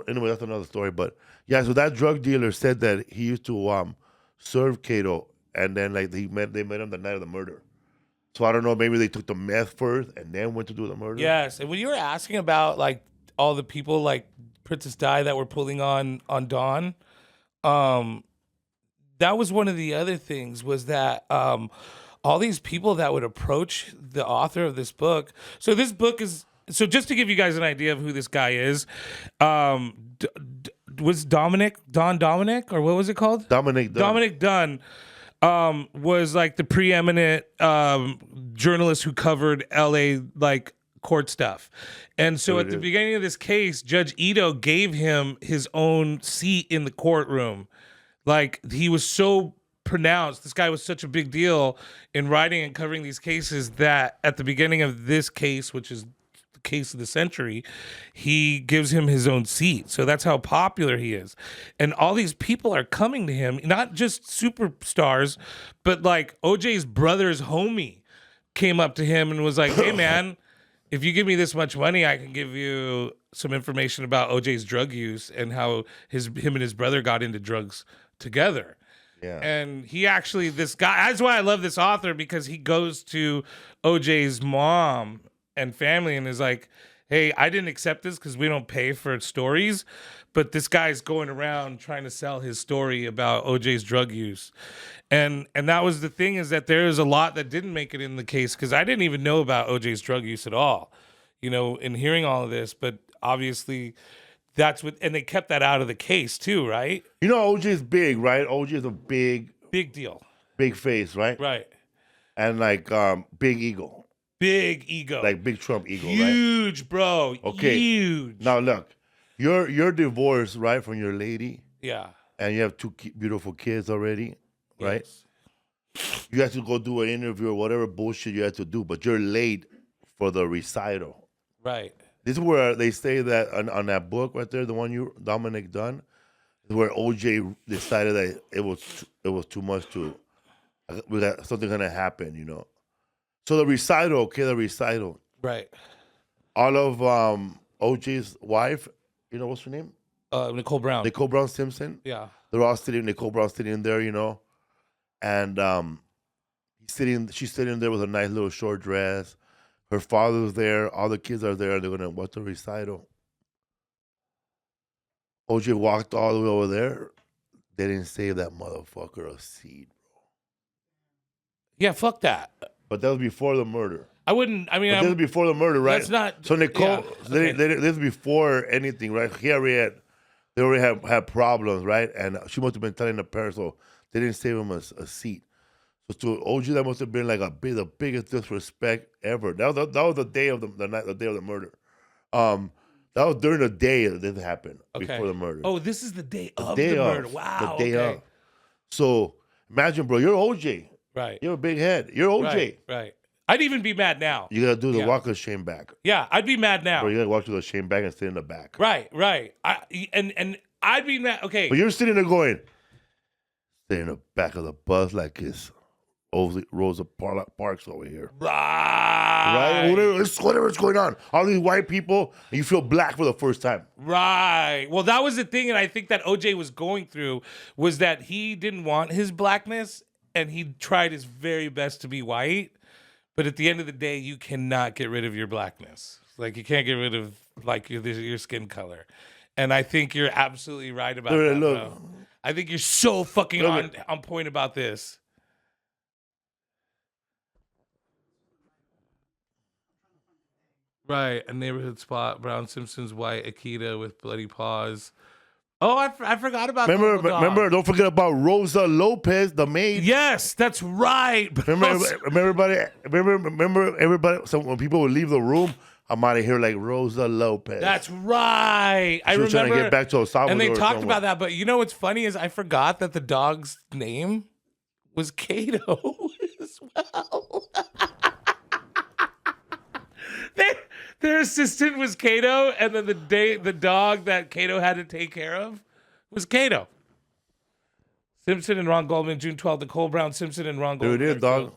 A: Anyway, that's another story. But yeah, so that drug dealer said that he used to serve Kato, and then like they met him the night of the murder. So I don't know. Maybe they took the meth first and then went to do the murder.
B: Yes, and when you were asking about like all the people like Princess Di that were pulling on Dawn, that was one of the other things, was that all these people that would approach the author of this book. So this book is, so just to give you guys an idea of who this guy is, was Dominic Dunn, or what was it called?
A: Dominick Dunn.
B: Dominick Dunn was like the preeminent journalist who covered LA like court stuff. And so at the beginning of this case, Judge Ito gave him his own seat in the courtroom. Like, he was so pronounced, this guy was such a big deal in writing and covering these cases, that at the beginning of this case, which is the case of the century, he gives him his own seat. So that's how popular he is. And all these people are coming to him, not just superstars, but like OJ's brother's homie came up to him and was like, hey man, if you give me this much money, I can give you some information about OJ's drug use and how him and his brother got into drugs together.
A: Yeah.
B: And he actually, this guy, that's why I love this author, because he goes to OJ's mom and family and is like, hey, I didn't accept this because we don't pay for stories, but this guy's going around trying to sell his story about OJ's drug use. And that was the thing, is that there is a lot that didn't make it in the case, because I didn't even know about OJ's drug use at all, in hearing all of this. But obviously that's what, and they kept that out of the case too, right?
A: OJ's big, right? OJ is a big
B: deal.
A: Big face, right?
B: Right.
A: And like big ego.
B: Big ego.
A: Like big Trump ego, right?
B: Huge, bro.
A: Okay.
B: Huge.
A: Now look, you're divorced, right, from your lady?
B: Yeah.
A: And you have two beautiful kids already, right?
B: Yes.
A: You have to go do an interview or whatever bullshit you have to do, but you're late for the recital.
B: Right.
A: This is where they say that on that book right there, the one Dominic Dunn, is where OJ decided that it was too much that something gonna happen, So the recital.
B: Right.
A: All of OJ's wife, what's her name?
B: Nicole Brown.
A: Nicole Brown Simpson.
B: Yeah.
A: They're all sitting. Nicole Brown sitting there, and she's sitting there with a nice little short dress. Her father's there. All the kids are there. They're gonna watch the recital. OJ walked all the way over there. They didn't save that motherfucker a seat, bro.
B: Yeah, fuck that.
A: But that was before the murder.
B: I wouldn't. I mean,
A: But this is before the murder, right?
B: That's not.
A: So Nicole,
B: yeah, okay.
A: this is before anything, right? They already had problems, right? And she must have been telling the parents, so they didn't save him a seat. So to OJ, that must have been like the biggest disrespect ever. That was the day of the day of the murder. That was during the day that this happened, before the murder.
B: Oh, this is the day of the murder. Wow.
A: The day of. So imagine, bro, you're OJ.
B: Right.
A: You're a big head. You're OJ.
B: Right. I'd even be mad now.
A: You gotta do the walk of shame back.
B: Yeah, I'd be mad now.
A: Bro, you gotta walk to the shame back and sit in the back.
B: Right. And I'd be mad. Okay.
A: But you're sitting there going, stay in the back of the bus like it's Rosa Parks over here.
B: Right.
A: Whatever's going on. All these white people, and you feel black for the first time.
B: Right. Well, that was the thing, and I think that OJ was going through was that he didn't want his blackness, and he tried his very best to be white. But at the end of the day, you cannot get rid of your blackness. Like, you can't get rid of like your skin color. And I think you're absolutely right about that, bro. I think you're so fucking on point about this. Right, a neighborhood spot. Brown Simpson's white Akita with bloody paws. Oh, I forgot about that.
A: Remember, don't forget about Rosa Lopez, the maid.
B: Yes, that's right.
A: Remember everybody. So when people would leave the room, I'm out of here like Rosa Lopez.
B: That's right. I remember
A: trying to get back to El Salvador.
B: And they talked about that, but you know what's funny is I forgot that the dog's name was Kato as well. Their assistant was Kato, and then the dog that Kato had to take care of was Kato. Simpson and Ron Goldman, June 12th. Nicole Brown Simpson and Ron Goldman.
A: There it is, dog.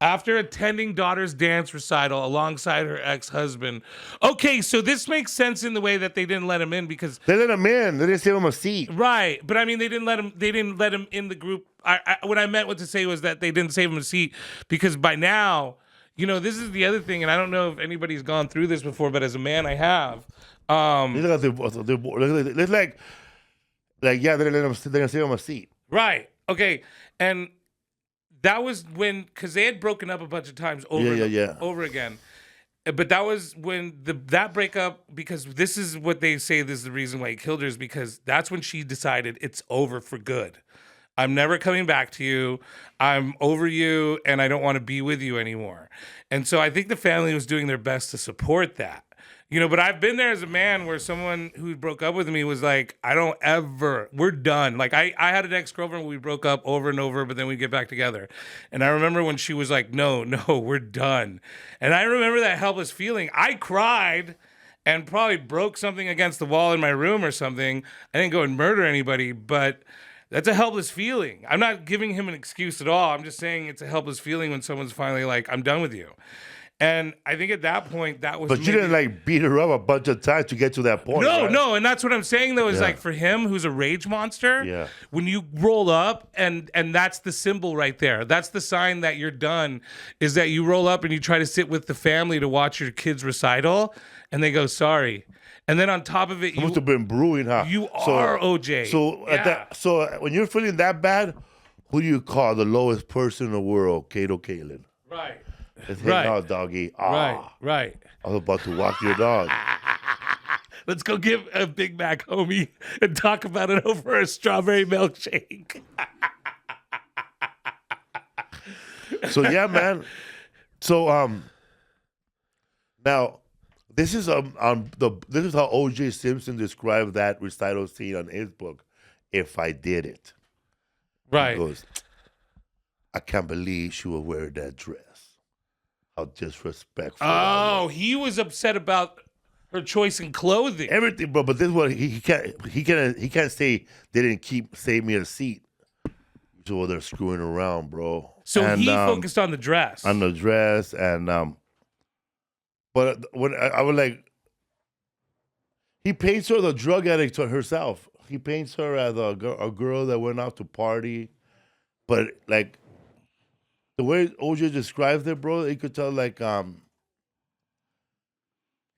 B: After attending daughter's dance recital alongside her ex-husband. Okay, so this makes sense in the way that they didn't let him in because
A: they let him in. They didn't save him a seat.
B: Right, but I mean they didn't let him in the group. What I meant to say was that they didn't save him a seat because by now. You know, this is the other thing, and I don't know if anybody's gone through this before, but as a man, I have.
A: It's like, yeah, they're gonna save him a seat.
B: Right. Okay. And that was because they had broken up a bunch of times over again. But that was when that breakup, because this is what they say this is the reason why he killed her, is because that's when she decided it's over for good. I'm never coming back to you. I'm over you, and I don't want to be with you anymore. And so I think the family was doing their best to support that. You know, but I've been there as a man where someone who broke up with me was like, we're done. Like, I had an ex-girlfriend, we broke up over and over, but then we'd get back together. And I remember when she was like, no, we're done. And I remember that helpless feeling. I cried and probably broke something against the wall in my room or something. I didn't go and murder anybody, but... That's a helpless feeling. I'm not giving him an excuse at all. I'm just saying it's a helpless feeling when someone's finally like, I'm done with you. And I think at that point, that was.
A: But you didn't like beat her up a bunch of times to get to that point.
B: No. And that's what I'm saying, though, is like for him, who's a rage monster, when you roll up and that's the symbol right there. That's the sign that you're done, is that you roll up and you try to sit with the family to watch your kid's recital and they go, sorry. And then on top of it,
A: you must have been brewing, huh?
B: You are OJ.
A: So when you're feeling that bad, who do you call the lowest person in the world? Kato Kalin.
B: Right.
A: Let's hang out, doggy.
B: Right.
A: I was about to walk your dog.
B: Let's go give a Big Mac, homie, and talk about it over a strawberry milkshake.
A: So yeah, man. So now. This is how OJ Simpson described that recital scene on his book. If I did it,
B: right?
A: He goes, I can't believe she would wear that dress. How disrespectful!
B: Oh, he was upset about her choice in clothing.
A: Everything, bro. But this is what he can't say they didn't save me a seat. So they're screwing around, bro.
B: So he focused on the dress.
A: On the dress and But when I was like, he paints her the drug addict to herself. He paints her as a girl that went out to party. But like, the way OJ describes it, bro, you could tell like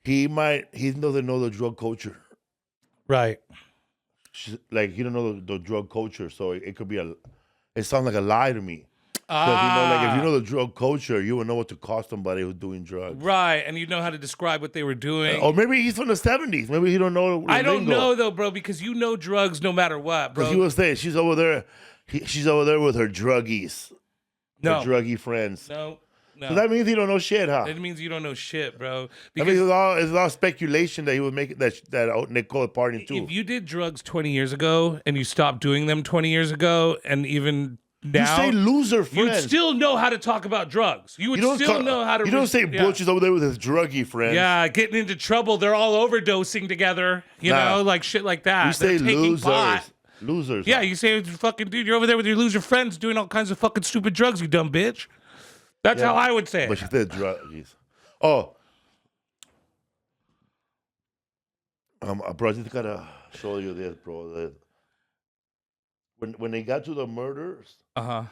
A: he doesn't know the drug culture.
B: Right.
A: Like he don't know the drug culture, so it could be it sounds like a lie to me. Because if you know the drug culture, you would know what to cost somebody who's doing drugs.
B: Right, and you know how to describe what they were doing.
A: Or maybe he's from the 70s. Maybe he don't know.
B: I don't know though, bro, because you know drugs no matter what, bro.
A: Because he was saying she's over there. She's over there with her druggies.
B: No.
A: Her druggy friends.
B: No.
A: So that means he don't know shit, huh?
B: That means you don't know shit, bro.
A: Because it's all speculation that he was making that Nicole partying too.
B: If you did drugs 20 years ago and you stopped doing them 20 years ago, and even now,
A: you say loser friends.
B: you'd still know how to talk about drugs. You would still know how to.
A: You don't say Butch is over there with his druggy friends.
B: Yeah, getting into trouble. They're all overdosing together. You know, like shit like that.
A: You say losers.
B: Pot.
A: Losers.
B: Yeah, you say, fucking dude, you're over there with your loser friends doing all kinds of fucking stupid drugs, you dumb bitch. That's how I would say it.
A: But she said druggies. Oh. Bro, I just gotta show you this, bro. When they got to the murders, when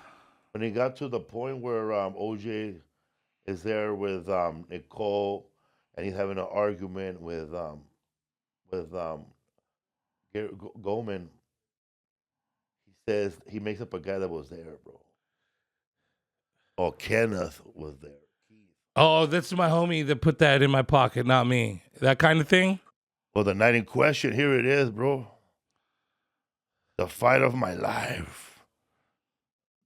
A: they got to the point where OJ is there with Nicole and he's having an argument with Goldman, he says he makes up a guy that was there, bro. Oh, Kenneth was there.
B: Oh, that's my homie that put that in my pocket, not me. That kind of thing?
A: Well, the night in question, here it is, bro. The fight of my life.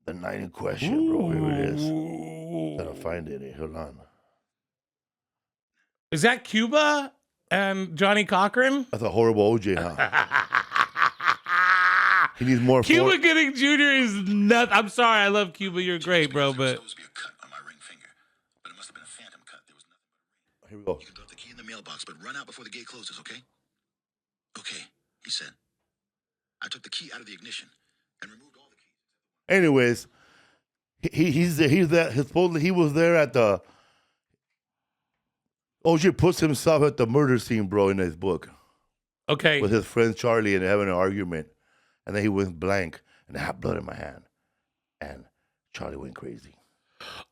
A: The night in question, bro. Here it is. Gotta find it. Hold on.
B: Is that Cuba and Johnny Cochran?
A: That's a horrible OJ, huh? He needs more.
B: Cuba Gooding Jr. is nuts. I'm sorry, I love Cuba. You're great, bro, but.
A: Here we go.
C: You can drop the key in the mailbox, but run out before the gate closes, okay? Okay, he said. I took the key out of the ignition and removed all the keys.
A: Anyways, supposedly he was there at the. OJ puts himself at the murder scene, bro, in his book.
B: Okay.
A: With his friend Charlie and having an argument. And then he went blank, and I had blood in my hand. And Charlie went crazy.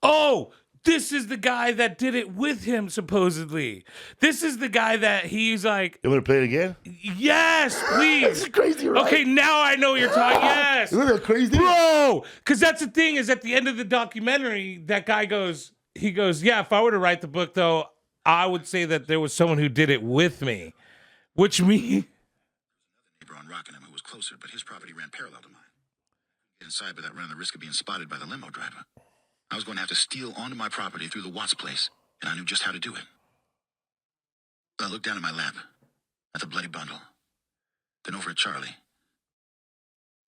B: Oh, this is the guy that did it with him, supposedly. This is the guy that he's like...
A: You want to play it again?
B: Yes, please.
A: This is crazy, right?
B: Okay, now I know what you're talking. Yes.
A: Isn't that crazy?
B: Bro, because that's the thing, is at the end of the documentary, that guy goes, yeah, if I were to write the book, though, I would say that there was someone who did it with me. Which means...
C: Rockingham, who was closer, but his property ran parallel to mine. Get inside without running the risk of being spotted by the limo driver. I was going to have to steal onto my property through the Watts place, and I knew just how to do it. I looked down at my lap, at the bloody bundle, then over at Charlie.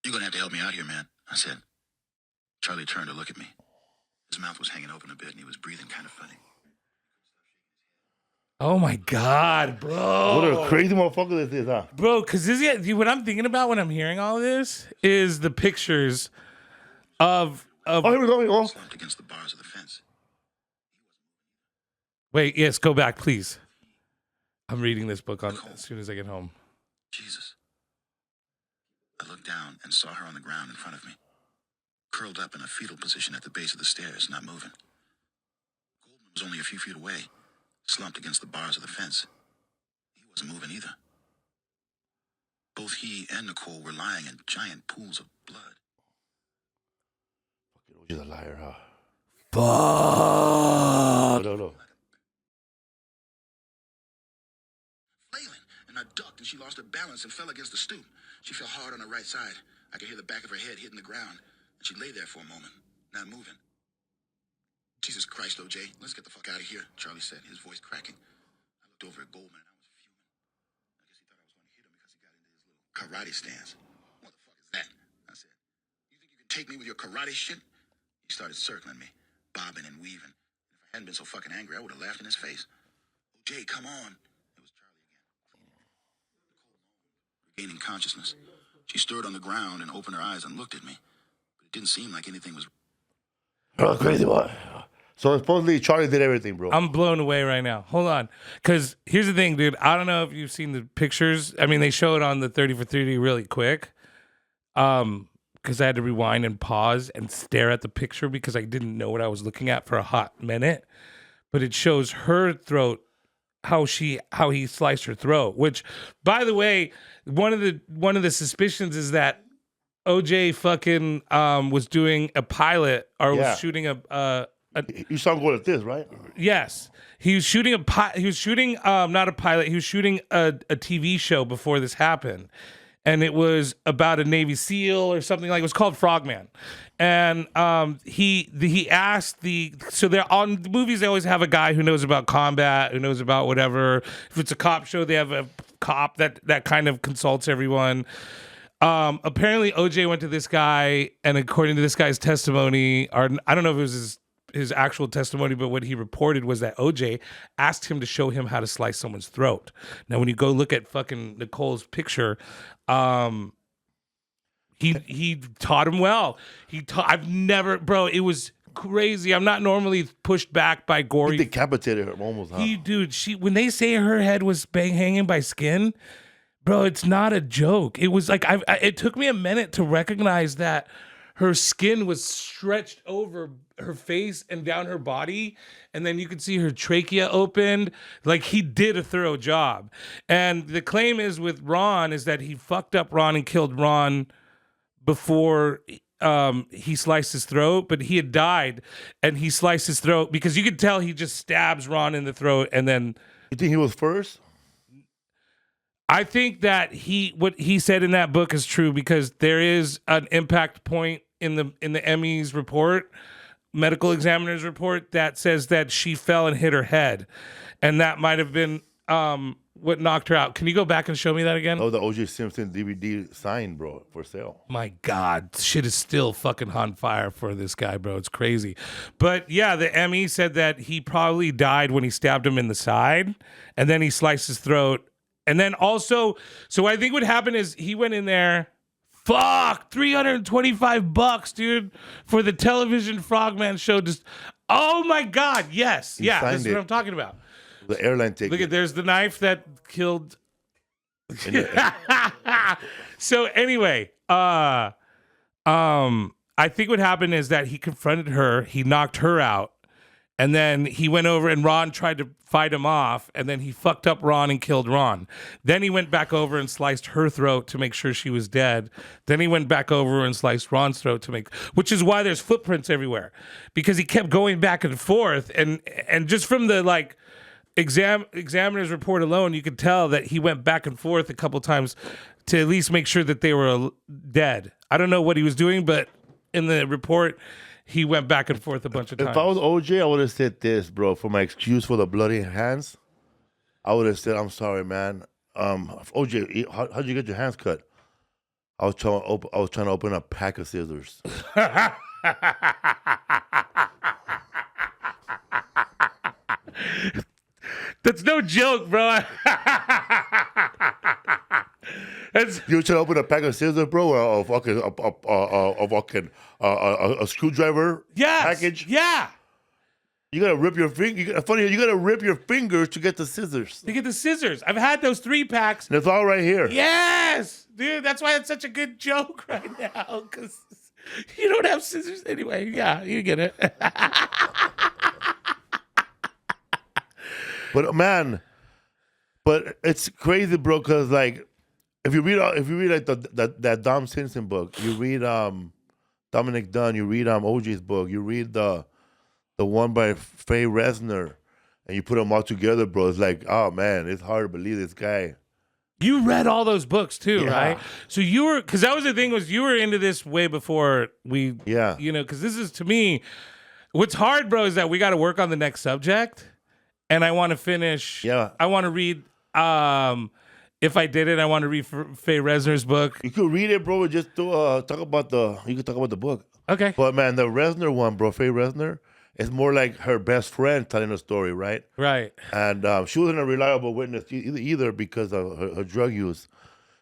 C: You're going to have to help me out here, man, I said. Charlie turned to look at me. His mouth was hanging open a bit, and he was breathing kind of funny.
B: Oh my God, bro.
A: What a crazy motherfucker this is, huh?
B: Bro, because what I'm thinking about when I'm hearing all this is the pictures of
A: Oh, here we go.
C: Slumped against the bars of the fence.
B: Wait, yes, go back, please. I'm reading this book as soon as I get home.
C: Jesus. I looked down and saw her on the ground in front of me, curled up in a fetal position at the base of the stairs, not moving. Goldman was only a few feet away, slumped against the bars of the fence. He wasn't moving either. Both he and Nicole were lying in giant pools of blood.
A: Fucking OJ's a liar, huh?
B: Fuck.
A: No.
C: Flailing, and I ducked, and she lost her balance and fell against the stoop. She fell hard on her right side. I could hear the back of her head hitting the ground, and she lay there for a moment, not moving. Jesus Christ, OJ, let's get the fuck out of here, Charlie said, his voice cracking. I looked over at Goldman, and I was fuming. I guess he thought I was going to hit him because he got into his little karate stance. What the fuck is that? I said. You think you can take me with your karate shit? He started circling me, bobbing and weaving. If I hadn't been so fucking angry, I would have laughed in his face. OJ, come on. It was Charlie again. Regaining consciousness, she stirred on the ground and opened her eyes and looked at me. But it didn't seem like anything was...
A: Oh, crazy boy. So supposedly Charlie did everything, bro.
B: I'm blown away right now. Hold on. Because here's the thing, dude. I don't know if you've seen the pictures. I mean, they show it on the 30 for 30 really quick. Because I had to rewind and pause and stare at the picture because I didn't know what I was looking at for a hot minute. But it shows her throat, how he sliced her throat. Which, by the way, one of the suspicions is that OJ fucking was doing a pilot or
A: Yeah.
B: was shooting a
A: You saw him go like this, right?
B: yes. He was shooting not a pilot, he was shooting a TV show before this happened. And it was about a Navy SEAL or something like it was called Frogman. And he asked so they're on the movies, they always have a guy who knows about combat, who knows about whatever. If it's a cop show, they have a cop that kind of consults everyone. Apparently OJ went to this guy, and according to this guy's testimony, or I don't know if it was his actual testimony, but what he reported was that OJ asked him to show him how to slice someone's throat. Now, when you go look at fucking Nicole's picture, he taught him well. I've never, bro, it was crazy. I'm not normally pushed back by gory.
A: He decapitated her almost. Huh?
B: When they say her head was hanging by skin, bro, it's not a joke. It was like it took me a minute to recognize that her skin was stretched over her face and down her body, and then you could see her trachea opened. Like, he did a thorough job. And the claim is with Ron is that he fucked up Ron and killed Ron before he sliced his throat, but he had died, and he sliced his throat because you could tell he just stabs Ron in the throat, and then.
A: You think he was first?
B: I think that what he said in that book is true because there is an impact point in the Emmys report, medical examiner's report, that says that she fell and hit her head, and that might have been what knocked her out. Can you go back and show me that again?
A: Oh, the OJ Simpson DVD signed, bro, for sale.
B: My God, shit is still fucking on fire for this guy, bro. It's crazy. But yeah, the Emmy said that he probably died when he stabbed him in the side, and then he sliced his throat. And then also, so I think what happened is he went in there, $325, dude, for the television Frogman show. Just, oh my God, yes. Yeah, that's what I'm talking about.
A: The airline ticket.
B: Look at, there's the knife that killed. So anyway, I think what happened is that he confronted her, he knocked her out, and then he went over and Ron tried to fight him off, and then he fucked up Ron and killed Ron. Then he went back over and sliced her throat to make sure she was dead. Then he went back over and sliced Ron's throat which is why there's footprints everywhere, because he kept going back and forth, and just from the like examiner's report alone, you could tell that he went back and forth a couple times to at least make sure that they were dead. I don't know what he was doing, but in the report, he went back and forth a bunch of times.
A: If I was OJ, I would have said this, bro. For my excuse for the bloody hands, I would have said, "I'm sorry, man. OJ, how'd you get your hands cut?" I was trying to open a pack of scissors.
B: That's no joke, bro.
A: You trying to open a pack of scissors, bro, or a screwdriver package?
B: Yeah.
A: You gotta rip your finger. You gotta rip your fingers to get the scissors.
B: To get the scissors. I've had those 3-packs.
A: And it's all right here.
B: Yes, dude. That's why it's such a good joke right now, because you don't have scissors anyway. Yeah, you get it.
A: But man, it's crazy, bro. Because like, if you read like that Dom Simpson book, you read Dominic Dunn, you read OJ's book, you read the one by Faye Resner, and you put them all together, bro. It's like, oh man, it's hard to believe this guy.
B: You read all those books too, right? So you were, because that was the thing, was you were into this way before we, you know, because this is, to me, what's hard, bro, is that we got to work on the next subject. And I want to finish. Yeah. I want to read. If I did it, I want to read Faye Resner's book.
A: You could read it, bro. Just to talk about you could talk about the book.
B: Okay.
A: But man, the Resner one, bro, Faye Resner, is more like her best friend telling a story, right?
B: Right.
A: And she wasn't a reliable witness either because of her drug use.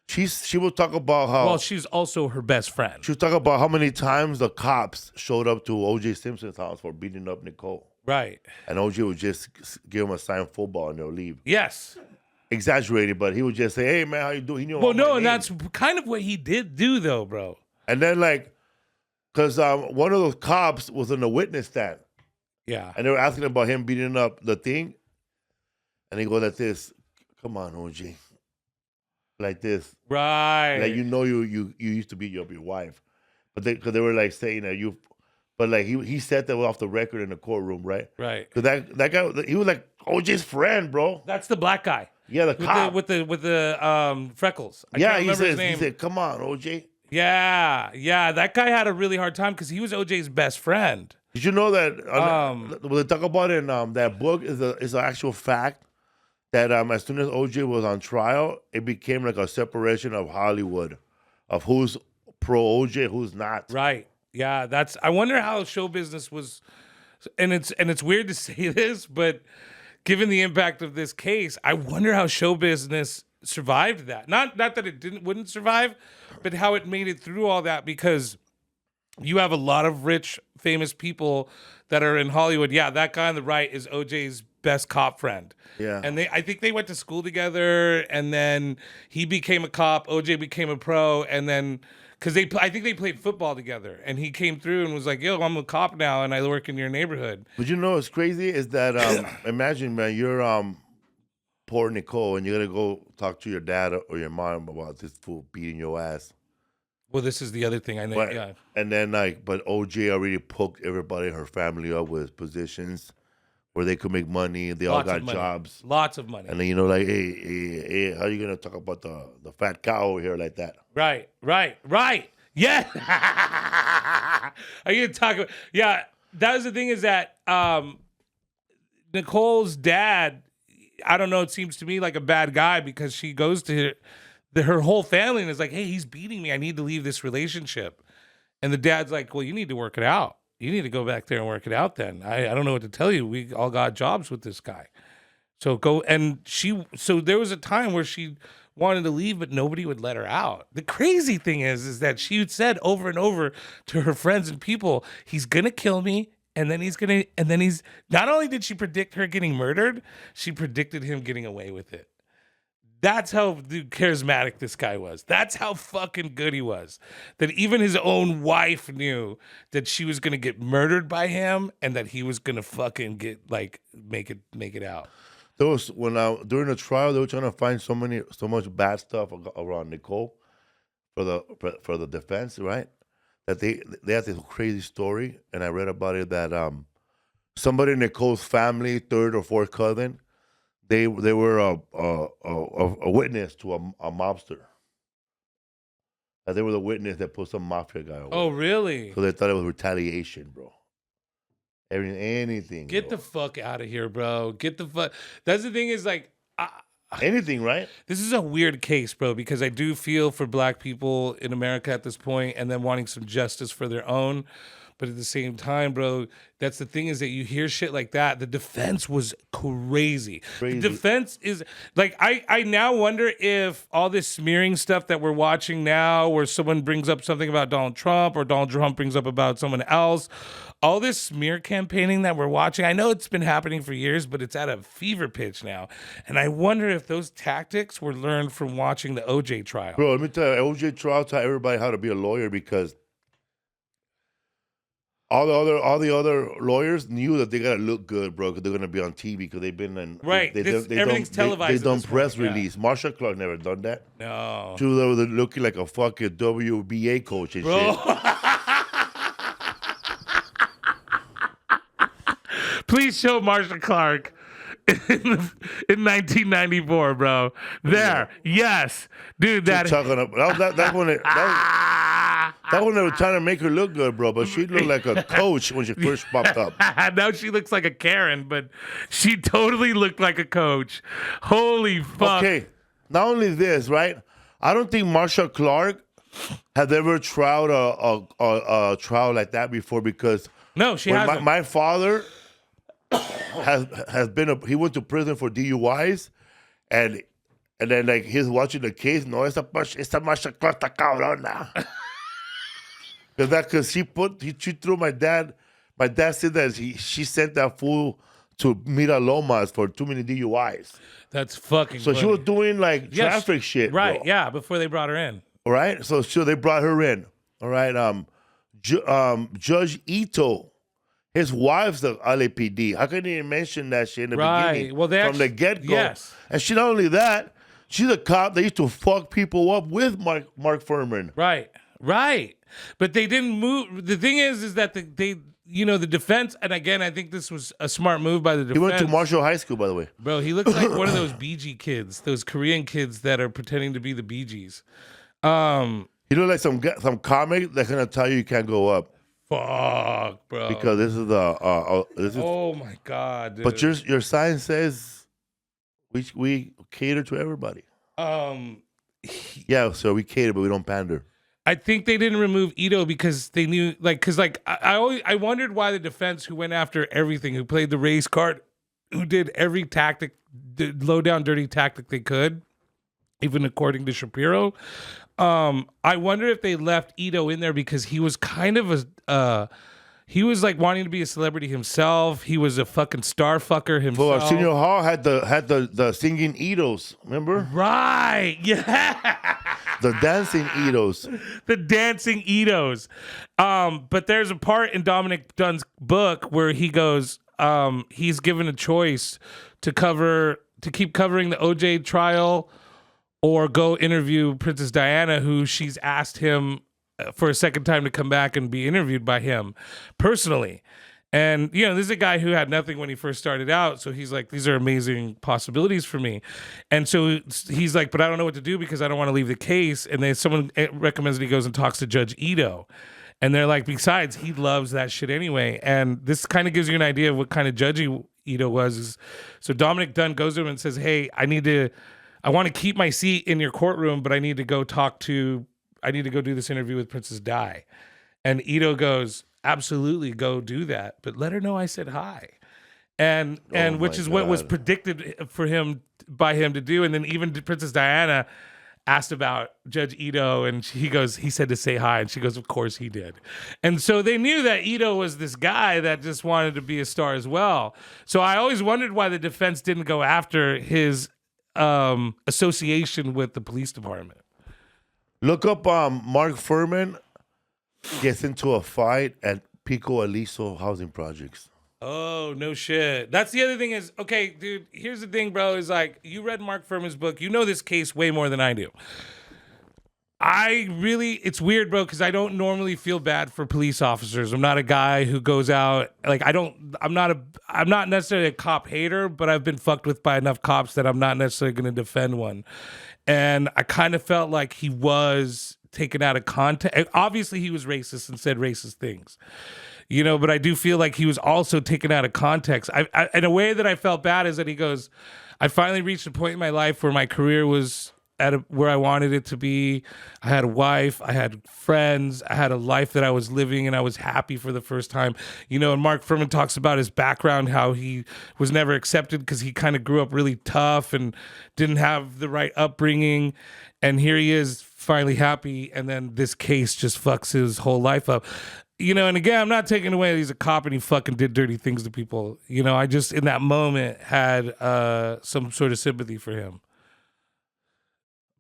A: She will talk about how.
B: Well, she's also her best friend.
A: She'll talk about how many times the cops showed up to OJ Simpson's house for beating up Nicole.
B: Right.
A: And OJ would just give him a signed football and they'll leave.
B: Yes.
A: Exaggerated, but he would just say, "Hey man, how you doing?" He knew.
B: Well, no, and that's kind of what he did do, though, bro.
A: And then like, because one of those cops was in the witness stand.
B: Yeah.
A: And they were asking about him beating up the thing, and he goes like this, "Come on, OJ. like this.
B: Right.
A: Like you used to beat up your wife, but because they were like saying that you, but like he said that off the record in the courtroom, right?
B: Right.
A: Because that guy, he was like OJ's friend, bro.
B: That's the black guy.
A: Yeah, the cop
B: with the freckles. I can't
A: he
B: remember his name.
A: he said, "Come on, OJ."
B: Yeah. That guy had a really hard time because he was OJ's best friend.
A: Did you know that what they talk about in that book is an actual fact that as soon as OJ was on trial, it became like a separation of Hollywood, of who's pro OJ, who's not.
B: Right. Yeah. I wonder how show business was, and it's weird to say this, but given the impact of this case, I wonder how show business survived that. Not that it wouldn't survive, but how it made it through all that, because you have a lot of rich, famous people that are in Hollywood. Yeah, that guy on the right is OJ's best cop friend.
A: Yeah.
B: And I think they went to school together, and then he became a cop, OJ became a pro, and then because I think they played football together, and he came through and was like, "Yo, I'm a cop now, and I work in your neighborhood."
A: But you know what's crazy is that imagine, man, you're poor Nicole, and you're gonna go talk to your dad or your mom about this fool beating your ass.
B: Well, this is the other thing I know.
A: But,
B: Yeah.
A: And then but OJ already poked everybody in her family up with positions where they could make money. They all got jobs.
B: Lots of money.
A: And then, like, hey, how you gonna talk about the fat cow over here like that?
B: Right. Yeah. Are you gonna talk about? Yeah. That was the thing, is that Nicole's dad, I don't know, it seems to me like a bad guy, because she goes to her whole family and is like, "Hey, he's beating me. I need to leave this relationship." And the dad's like, "Well, you need to work it out. You need to go back there and work it out then. I don't know what to tell you. We all got jobs with this guy. So go." And so there was a time where she wanted to leave, but nobody would let her out. The crazy thing is that she said over and over to her friends and people, "He's going to kill me. And then he's not only did she predict her getting murdered, she predicted him getting away with it." That's how charismatic this guy was. That's how fucking good he was. That even his own wife knew that she was gonna get murdered by him, and that he was gonna fucking make it out.
A: There was during the trial, they were trying to find so much bad stuff around Nicole for the defense, right? That they had this crazy story, and I read about it that somebody in Nicole's family, third or fourth cousin, they were a witness to a mobster. They were the witness that put some mafia guy away.
B: Oh, really?
A: So they thought it was retaliation, bro. Anything.
B: Get
A: bro.
B: the fuck out of here, bro. Get the fuck. That's the thing, is like,
A: anything, right?
B: This is a weird case, bro, because I do feel for black people in America at this point, and them wanting some justice for their own. But at the same time, bro, that's the thing, is that you hear shit like that. The defense was crazy. The defense is like, I now wonder if all this smearing stuff that we're watching now, where someone brings up something about Donald Trump, or Donald Trump brings up about someone else, all this smear campaigning that we're watching, I know it's been happening for years, but it's at a fever pitch now. And I wonder if those tactics were learned from watching the OJ trial.
A: Bro, let me tell you, OJ trial taught everybody how to be a lawyer, because all the other lawyers knew that they gotta look good, bro, because they're gonna be on TV, because they've been in
B: everything's televised.
A: They done press release. Marsha Clark never done that.
B: No,
A: she was looking like a fucking WBA coach and shit.
B: Please show Marsha Clark in 1994, bro. There, yes, dude. That's when they were trying to make her look good, bro. But she looked like a coach when she first popped up. Now she looks like a Karen, but she totally looked like a coach. Holy fuck.
A: Okay, not only this, right? I don't think Marsha Clark has ever tried a trial like that before, because
B: no, she hasn't.
A: My father has been he went to prison for DUIs, and then like he's watching the case. No, esta Marsha Clark está cabrona. Because she threw my dad. My dad said that she sent that fool to Mira Lomas for too many DUIs.
B: That's fucking.
A: So
B: funny.
A: she was doing like traffic shit,
B: right?
A: Bro.
B: Yeah, before they brought her in.
A: All right, so they brought her in. All right, Judge Ito, his wife's the LAPD. How can you mention that shit in the beginning?
B: Well,
A: from the get-go?
B: Yes.
A: And she not only that, She's a cop that used to fuck people up with Mark Ferman.
B: Right. But they didn't move. The thing is that they the defense, and again, I think this was a smart move by the defense.
A: He went to Marshall High School, by the way.
B: Bro, he looks like one of those BG kids, those Korean kids that are pretending to be the Bee Gees.
A: He looked like some comic that's gonna tell you can't go up.
B: Fuck, bro.
A: Because this is
B: oh my God, dude.
A: But your sign says we cater to everybody. Yeah, so we cater, but we don't pander.
B: I think they didn't remove Ito because they knew, I wondered why the defense, who went after everything, who played the race card, who did every tactic, the low down dirty tactic they could, even according to Shapiro. I wonder if they left Ito in there because he was kind of he was like wanting to be a celebrity himself. He was a fucking star fucker himself.
A: Well, Arsenio Hall had the singing Itos, remember?
B: Right, yeah.
A: The dancing Itos.
B: The dancing Itos. But there's a part in Dominic Dunn's book where he goes, he's given a choice to keep covering the OJ trial or go interview Princess Diana, who she's asked him for a second time to come back and be interviewed by him personally. And, this is a guy who had nothing when he first started out. So he's like, these are amazing possibilities for me. And so he's like, but I don't know what to do because I don't want to leave the case. And then someone recommends that he goes and talks to Judge Ito. And they're like, besides, he loves that shit anyway. And this kind of gives you an idea of what kind of judge Ito was. So Dominic Dunn goes to him and says, hey, I want to keep my seat in your courtroom, but I need to go do this interview with Princess Di. And Ito goes, absolutely, go do that, but let her know I said hi. And which is what was predicted for him by him to do. And then even Princess Diana asked about Judge Ito, and he said to say hi, and she goes, of course he did. And so they knew that Ito was this guy that just wanted to be a star as well. So I always wondered why the defense didn't go after his association with the police department.
A: Look up Mark Ferman gets into a fight at Pico Aliso housing projects.
B: Oh, no shit. That's the other thing is, okay, dude, here's the thing, bro, is like, you read Mark Ferman's book. You know this case way more than I do. It's weird, bro, because I don't normally feel bad for police officers. I'm not a guy who goes out, I'm not necessarily a cop hater, but I've been fucked with by enough cops that I'm not necessarily going to defend one. And I kind of felt like he was taken out of context. Obviously, he was racist and said racist things, but I do feel like he was also taken out of context. I in a way that I felt bad is that he goes, I finally reached a point in my life where my career was where I wanted it to be. I had a wife, I had friends, I had a life that I was living, and I was happy for the first time. And Mark Ferman talks about his background, how he was never accepted because he kind of grew up really tough and didn't have the right upbringing. And here he is finally happy, and then this case just fucks his whole life up. And again, I'm not taking away that he's a cop and he fucking did dirty things to people. I just, in that moment, had some sort of sympathy for him.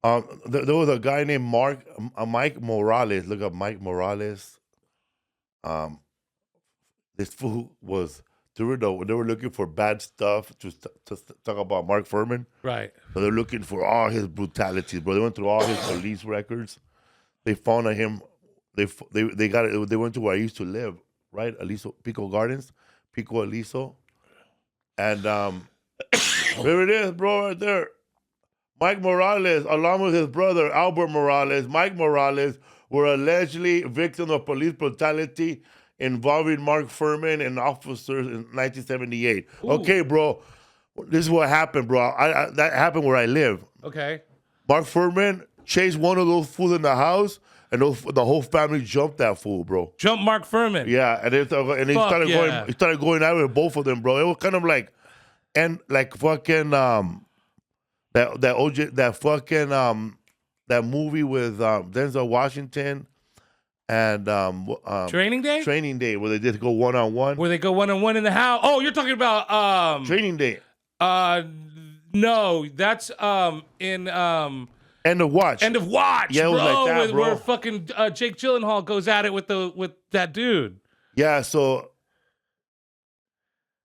A: There was a guy named Mike Morales. Look up Mike Morales. This fool was they were looking for bad stuff to talk about Mark Ferman.
B: Right.
A: So they're looking for all his brutalities, bro. They went through all his police records. They found him. They got it. They went to where I used to live, right? Aliso, Pico Gardens, Pico Aliso, and there it is, bro, right there. Mike Morales, along with his brother Albert Morales, Mike Morales, were allegedly victims of police brutality involving Mark Ferman and officers in 1978. Ooh. Okay, bro, this is what happened, bro. That happened where I live.
B: Okay.
A: Mark Ferman chased one of those fools in the house, and the whole family jumped that fool, bro.
B: Jump Mark Ferman.
A: Yeah, and he started going out with both of them, bro. It was kind of like, and like fucking that OJ, that fucking that movie with Denzel Washington and
B: Training Day?
A: Training Day, where they just go one-on-one.
B: Where they go one-on-one in the house. Oh, you're talking about
A: Training Day.
B: No, that's in
A: End of Watch.
B: End of Watch,
A: yeah, it was
B: bro,
A: like that, bro.
B: Where fucking Jake Gyllenhaal goes at it with that dude.
A: Yeah, so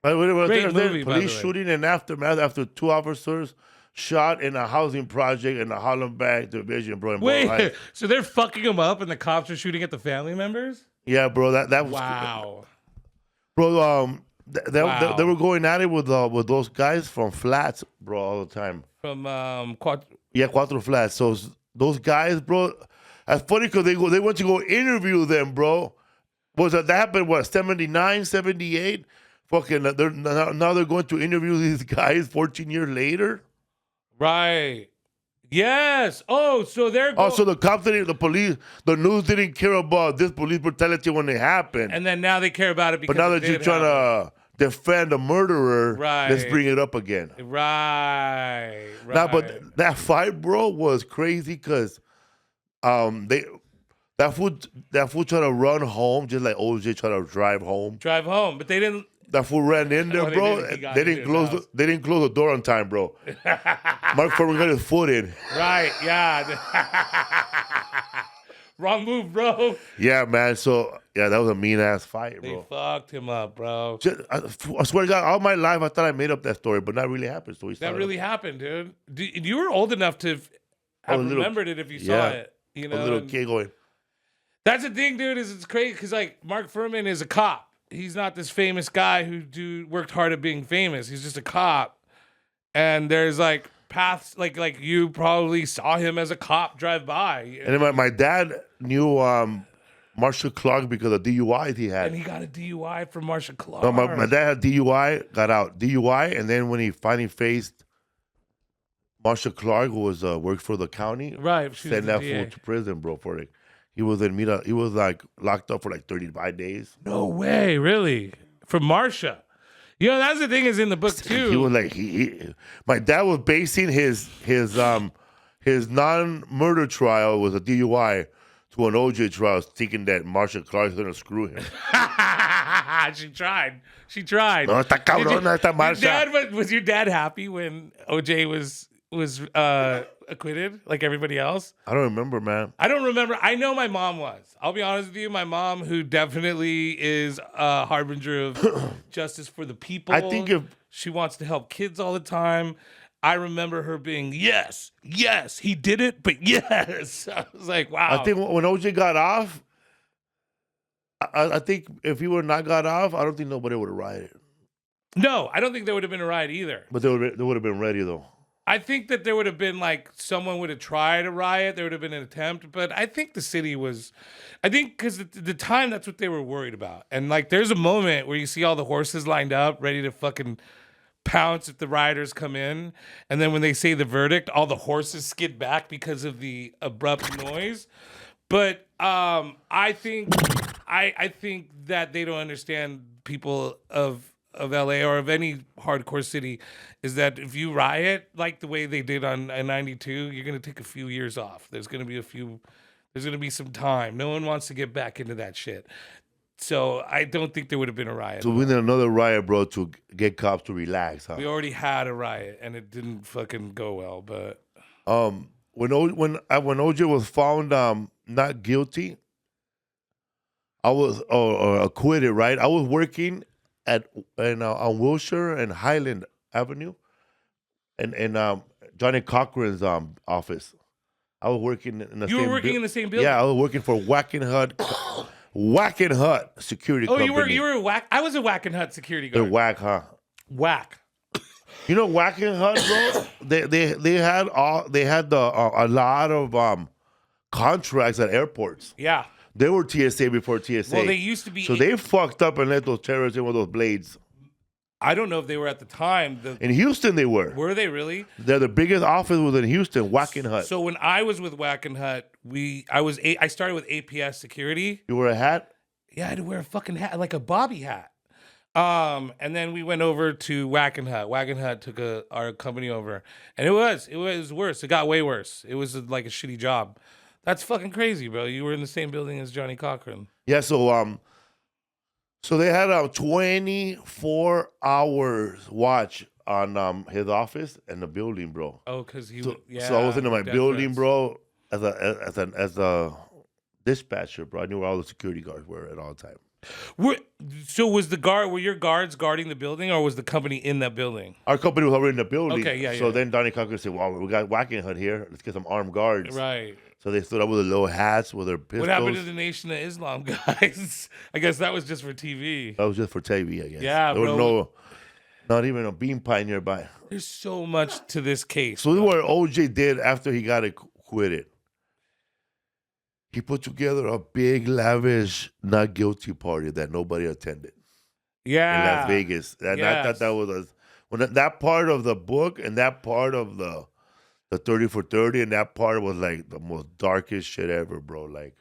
B: Great movie,
A: police shooting and aftermath after two officers shot in a housing project in the Hollenbeck division, bro. In Boyle
B: Wait,
A: Heights.
B: so they're fucking him up, and the cops are shooting at the family members?
A: Yeah, bro. That was
B: Wow.
A: bro. They
B: Wow.
A: were going at it with those guys from Flats, bro, all the time.
B: From
A: Cuatro Flats. So those guys, bro. That's funny because they went to go interview them, bro. That happened? What 79, 78? Fucking. Now they're going to interview these guys 14 years later.
B: Right. Yes. Oh, so they're
A: Also, the cops the police, the news didn't care about this police brutality when it happened.
B: and then now they care about it because
A: But now
B: it
A: that you're
B: did
A: trying
B: happen.
A: to defend a murderer, let's
B: Right.
A: bring it up again.
B: Right.
A: Nah, but that fight, bro, was crazy because that fool tried to run home just like OJ tried to drive home.
B: drive home, but they didn't.
A: That fool ran in there,
B: Oh, they
A: bro.
B: didn't. He got
A: They
B: into
A: didn't
B: his
A: close.
B: house.
A: They didn't close the door on time, bro. Mark Ferman got his foot in.
B: Right. Yeah. Wrong move, bro.
A: Yeah, man. So yeah, that was a mean ass fight,
B: They
A: bro.
B: fucked him up, bro.
A: I swear to God, all my life I thought I made up that story, but that really happened. So we
B: That
A: started-
B: really happened, dude. You were old enough to have
A: a little-
B: remembered it if you saw
A: yeah.
B: it. You
A: a
B: know,
A: little
B: and
A: kid going.
B: that's the thing, dude. Is it's crazy because like Mark Ferman is a cop. He's not this famous guy who worked hard at being famous. He's just a cop, and there's like paths like you probably saw him as a cop drive by,
A: And then my dad knew Marshall Clark because of DUIs he had.
B: and he got a DUI from Marshall Clark.
A: No, my dad had DUI, got out. DUI, and then when he finally faced Marshall Clark, who was worked for the county,
B: Right, she was
A: sent
B: the
A: that
B: DA.
A: fool to prison, bro. For it, he was like locked up for like 35 days.
B: No way, really? From Marsha. You know, that's the thing is in the book too.
A: He was like my dad was basing his non-murder trial was a DUI to an OJ trial, thinking that Marshall Clark was gonna screw him.
B: She tried. She tried.
A: No, está cabrón, está
B: Your
A: Marsha.
B: dad, was your dad happy when OJ was acquitted like everybody else?
A: I don't remember, man.
B: I don't remember. I know my mom was. I'll be honest with you. My mom, who definitely is a harbinger of justice for the people.
A: I think if
B: She wants to help kids all the time. I remember her being, yes, he did it, but yes. I was like, wow.
A: I think when OJ got off, I think if he would not got off, I don't think nobody would have rioted.
B: No, I don't think there would have been a riot either.
A: But they would have been ready though.
B: I think that there would have been like someone would have tried a riot. There would have been an attempt, but I think the city was, I think because at the time that's what they were worried about. And like, there's a moment where you see all the horses lined up, ready to fucking pounce if the rioters come in, and then when they say the verdict, all the horses skid back because of the abrupt noise. But I think that they don't understand people of LA or of any hardcore city is that if you riot like the way they did on 92, you're going to take a few years off. There's going to be some time. No one wants to get back into that shit. So I don't think there would have been a riot.
A: So we need another riot, bro, to get cops to relax, huh?
B: We already had a riot and it didn't fucking go well, but
A: When OJ was found not guilty, I was acquitted, right? I was working on Wilshire and Highland Avenue, and Johnny Cochran's office. I was working in the
B: You
A: same
B: were working in the same building?
A: Yeah, I was working for Whacking Hut Security
B: oh,
A: Company.
B: you were a whack. I was a Whack and Hut security
A: They're
B: guard.
A: whack, huh?
B: Whack.
A: You know, Whacking Hut, bro. they had a lot of contracts at airports.
B: Yeah.
A: They were TSA before TSA.
B: Well, they used to be.
A: So they fucked up and let those terrorists in with those blades.
B: I don't know if they were at the time.
A: In Houston, they were.
B: Were they really?
A: The biggest office was in Houston, Whacking Hut.
B: So when I was with Whack and Hut, I started with APS security.
A: You wear a hat?
B: Yeah, I had to wear a fucking hat, like a bobby hat. And then we went over to Whack and Hut. Whack and Hut took our company over, and it was worse. It got way worse. It was like a shitty job. That's fucking crazy, bro. You were in the same building as Johnny Cochran.
A: Yeah. So they had a 24 hours watch on his office and the building, bro.
B: Oh, because he.
A: So,
B: Yeah.
A: so I was into my
B: death
A: building,
B: threats.
A: bro, as a dispatcher, bro. I knew where all the security guards were at all time.
B: So were your guards guarding the building, or was the company in that building?
A: Our company was already in the building.
B: Okay, yeah,
A: So
B: yeah.
A: then Donnie Cocker said, well, we got Whacking Hood here. Let's get some armed guards.
B: Right.
A: So they stood up with their little hats with their pistols.
B: What happened to the Nation of Islam guys? I guess that was just for TV.
A: That was just for TV, I guess.
B: Yeah,
A: there was not even a bean pie nearby.
B: There's so much to this case.
A: So this is what OJ did after he got acquitted. He put together a big, lavish, not guilty party that nobody attended in Las Vegas. And I thought that was that part of the book and that part of the 30 for 30 and that part was like the most darkest shit ever, bro. Like,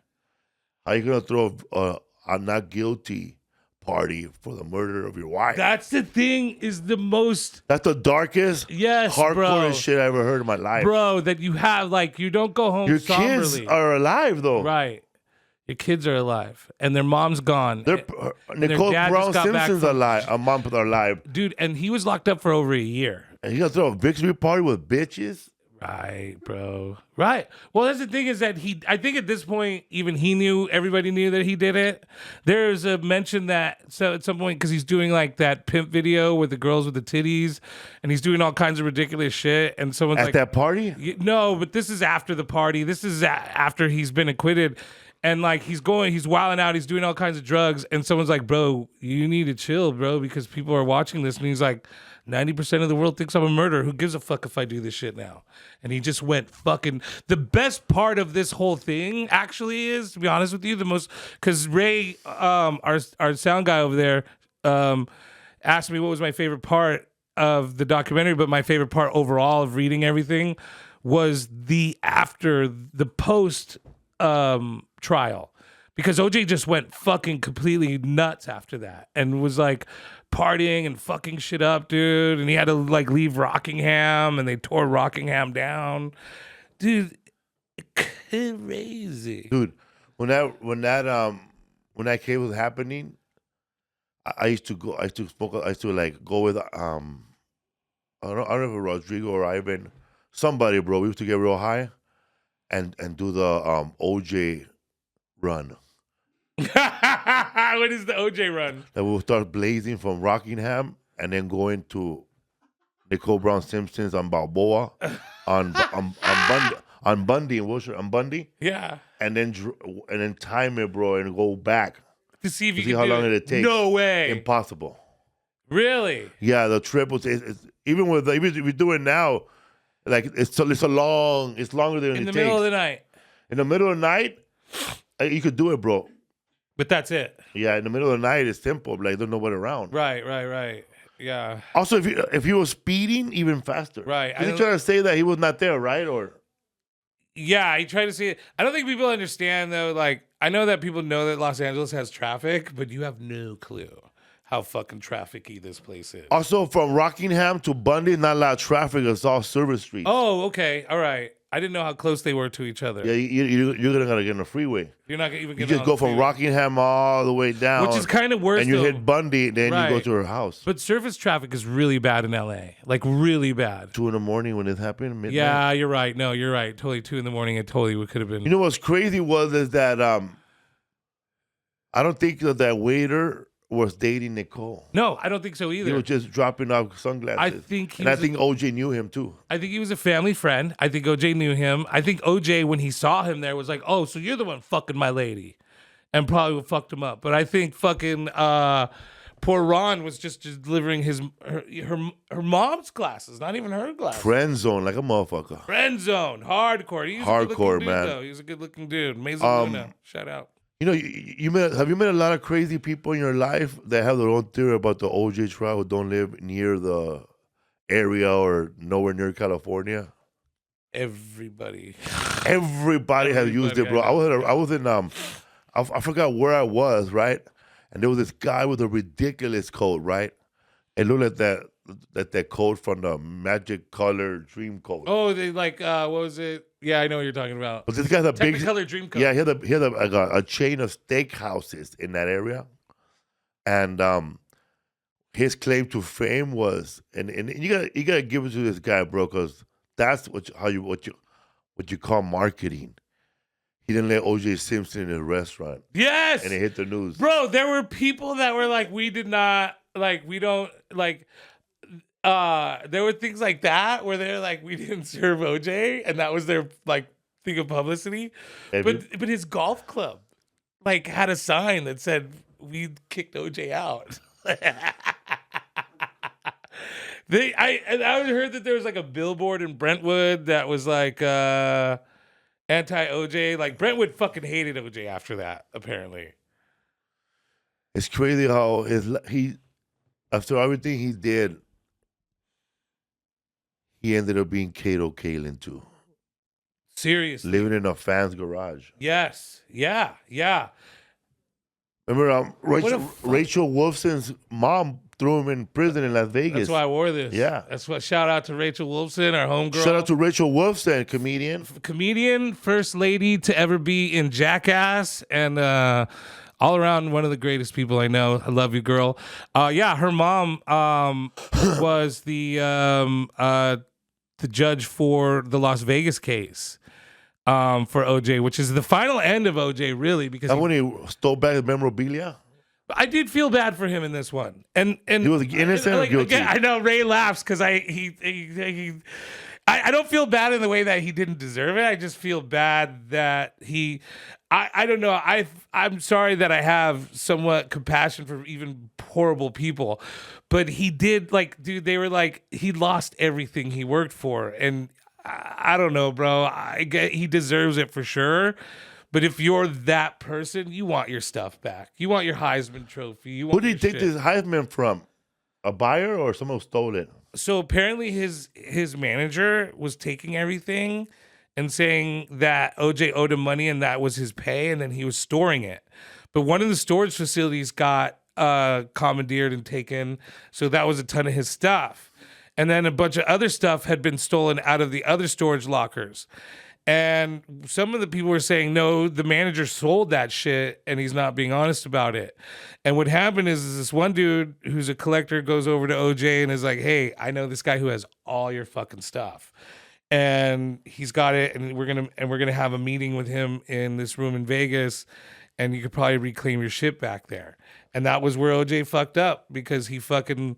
A: how you gonna throw a not guilty party for the murder of your wife?
B: That's the thing. Is the most.
A: That's the darkest, hardcore shit I ever heard in my life,
B: bro. That you have, like, you don't go home.
A: Your
B: somberly.
A: kids are alive though,
B: right? Your kids are alive, and their mom's gone.
A: Nicole Brown Simpson's alive. A mom are alive,
B: dude. And he was locked up for over a year.
A: And you gonna throw a victory party with bitches?
B: Right, bro. Right. Well, that's the thing is that I think at this point, even everybody knew that he did it. There's a mention that, so at some point, because he's doing like that pimp video with the girls with the titties, and he's doing all kinds of ridiculous shit, and someone's
A: at that party?
B: No, but this is after the party. This is after he's been acquitted. And like he's wilding out, he's doing all kinds of drugs, and someone's like, bro, you need to chill, bro, because people are watching this. And he's like, 90% of the world thinks I'm a murderer. Who gives a fuck if I do this shit now? And he just went fucking. The best part of this whole thing actually is, to be honest with you, because Ray, our sound guy over there, asked me what was my favorite part of the documentary, but my favorite part overall of reading everything was the post trial, because OJ just went fucking completely nuts after that and was like partying and fucking shit up, dude. And he had to like leave Rockingham, and they tore Rockingham down, dude. Crazy,
A: dude. When that case was happening, I used to go with I don't know if it was Rodrigo or Ivan, somebody, bro. We used to get real high and do the OJ run.
B: What is the OJ run?
A: That we'll start blazing from Rockingham and then going to Nicole Brown Simpson's on Balboa, on Bundy and Wilshire, on Bundy.
B: Yeah.
A: And then time it, bro, and go back
B: to see if you can
A: how long it takes.
B: No way.
A: Impossible.
B: Really?
A: Yeah, the trip was even if we do it now, like it's longer than it takes.
B: In the middle of the night.
A: In the middle of the night, you could do it, bro.
B: But that's it.
A: Yeah, in the middle of the night, it's simple. Like there's nobody around.
B: Right. Yeah.
A: Also, if he was speeding, even faster.
B: Right.
A: Is he trying to say that he was not there, right? Or
B: yeah, he tried to say it. I don't think people understand though. Like, I know that people know that Los Angeles has traffic, but you have no clue how fucking trafficy this place is.
A: Also, from Rockingham to Bundy, not a lot of traffic. It's all service streets.
B: Oh, okay, all right. I didn't know how close they were to each other.
A: Yeah, you're gonna get on the freeway.
B: You're not even.
A: You just go from Rockingham all the way down,
B: which is kind of worse.
A: And you hit Bundy, then
B: right.
A: you go to her house.
B: But surface traffic is really bad in LA, like really bad.
A: 2 a.m. when it happened, midnight.
B: Yeah, you're right. No, you're right. Totally 2 a.m. It totally could have been.
A: You know what's crazy is that I don't think that waiter was dating Nicole.
B: No, I don't think so either.
A: He was just dropping off sunglasses.
B: I think
A: OJ knew him too.
B: I think he was a family friend. I think OJ knew him. I think OJ, when he saw him there, was like, "Oh, so you're the one fucking my lady," and probably fucked him up. But I think fucking poor Ron was just delivering her mom's glasses, not even her glasses.
A: Friend zone like a motherfucker.
B: Friend zone, hardcore. He was
A: hardcore,
B: a good
A: man.
B: dude, he was a good looking dude. Amazing Luna. Shout out.
A: You know, have you met a lot of crazy people in your life that have their own theory about the OJ trial who don't live near the area or nowhere near California?
B: Everybody
A: has used it, bro. I was in I forgot where I was, right? And there was this guy with a ridiculous coat, right? It looked like that coat from the Magic Color Dream Coat.
B: Oh, they like what was it? Yeah, I know what you're talking about.
A: But this guy's a big
B: Technicolor Dream Coat.
A: Yeah, he had a chain of steakhouses in that area, and his claim to fame was, and you gotta give it to this guy, bro, because that's what you call marketing. he didn't let OJ Simpson in his restaurant.
B: Yes.
A: And it hit the news.
B: Bro, there were people that were like, we did not, like, we don't, like, there were things like that where they're like, we didn't serve OJ, and that was their, like, thing of publicity. But his golf club, like, had a sign that said, we kicked OJ out. I heard that there was, like, a billboard in Brentwood that was, like, anti-OJ. Like, Brentwood fucking hated OJ after that, apparently.
A: It's crazy how he after everything he did, he ended up being Kato Kalin too.
B: Seriously.
A: Living in a fan's garage.
B: Yes. Yeah.
A: Remember Rachel Wolfson's mom threw him in prison in Las Vegas.
B: That's why I wore this.
A: Yeah.
B: That's what. Shout out to Rachel Wolfson, our homegirl.
A: Shout out to Rachel Wolfson, comedian.
B: First lady to ever be in Jackass, and all around one of the greatest people I know. I love you, girl. Yeah, her mom was the judge for the Las Vegas case for OJ, which is the final end of OJ, really, because
A: when he stole back the memorabilia.
B: I did feel bad for him in this one, and
A: he was innocent or guilty.
B: Again, I know Ray laughs because I don't feel bad in the way that he didn't deserve it. I just feel bad that I don't know. I'm sorry that I have somewhat compassion for even horrible people, but he did, like, dude. They were like, he lost everything he worked for, and I don't know, bro. He deserves it for sure. But if you're that person, you want your stuff back. You want your Heisman Trophy.
A: Who did he take this Heisman from? A buyer or someone who stole it?
B: So apparently his manager was taking everything and saying that OJ owed him money and that was his pay, and then he was storing it. But one of the storage facilities got commandeered and taken, so that was a ton of his stuff. And then a bunch of other stuff had been stolen out of the other storage lockers. And some of the people were saying, no, the manager sold that shit and he's not being honest about it. And what happened is this one dude who's a collector goes over to OJ and is like, hey, I know this guy who has all your fucking stuff. And he's got it, and we're gonna have a meeting with him in this room in Vegas, and you could probably reclaim your shit back there. And that was where OJ fucked up, because he fucking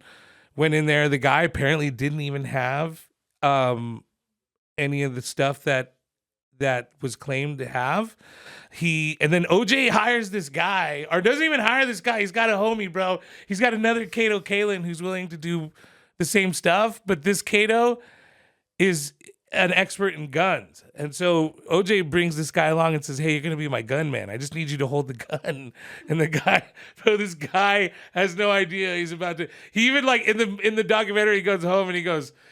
B: went in there. The guy apparently didn't even have any of the stuff that was claimed to have. And then OJ hires this guy, or doesn't even hire this guy. He's got a homie, bro. He's got another Kato Kalin who's willing to do the same stuff, but this Kato is an expert in guns. And so OJ brings this guy along and says, hey, you're going to be my gun man. I just need you to hold the gun. And the guy, bro, this guy has no idea he's about to. He even, like, in the documentary, he goes home and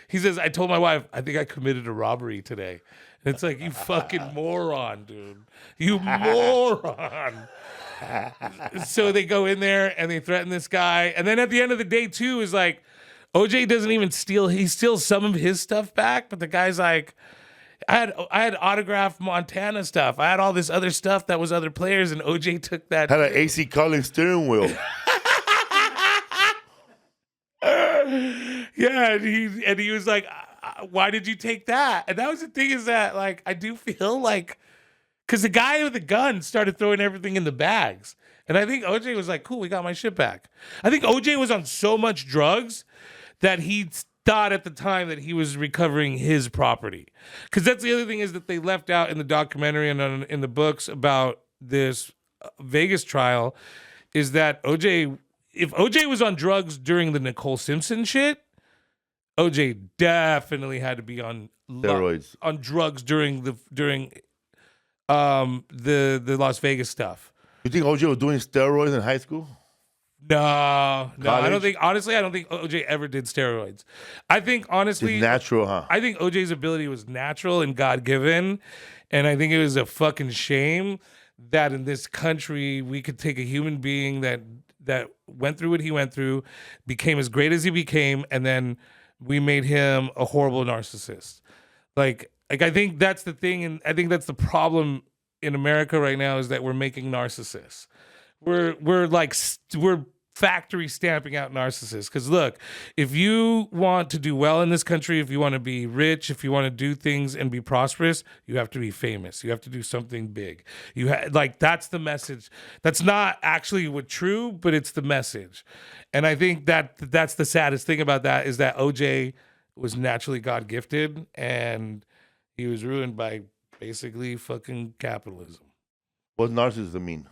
B: he says, I told my wife, I think I committed a robbery today. And it's like, you fucking moron, dude. You moron. So they go in there and they threaten this guy. And then at the end of the day, too, is like, OJ doesn't even steal. He steals some of his stuff back, but the guy's like, I had autographed Montana stuff. I had all this other stuff that was other players, and OJ took that.
A: Had an AC Collins steering wheel.
B: Yeah, and he was like, why did you take that? And that was the thing, is that, like, I do feel like, because the guy with the gun started throwing everything in the bags. And I think OJ was like, cool, we got my shit back. I think OJ was on so much drugs that he thought at the time that he was recovering his property. Because that's the other thing, is that they left out in the documentary and in the books about this Vegas trial, is that if OJ was on drugs during the Nicole Simpson shit, OJ definitely had to be on
A: steroids,
B: on drugs during the Las Vegas stuff.
A: You think OJ was doing steroids in high school?
B: No, I don't think. Honestly, I don't think OJ ever did steroids. I think, honestly,
A: it's natural, huh?
B: I think OJ's ability was natural and God given, and I think it was a fucking shame that in this country we could take a human being that went through what he went through, became as great as he became, and then we made him a horrible narcissist. Like I think that's the thing, and I think that's the problem in America right now, is that we're making narcissists. We're factory stamping out narcissists. Because look, if you want to do well in this country, if you want to be rich, if you want to do things and be prosperous, you have to be famous. You have to do something big. That's the message. That's not actually what true, but it's the message. And I think that's the saddest thing about that is that OJ was naturally God gifted and he was ruined by basically fucking capitalism.
A: What does narcissism mean?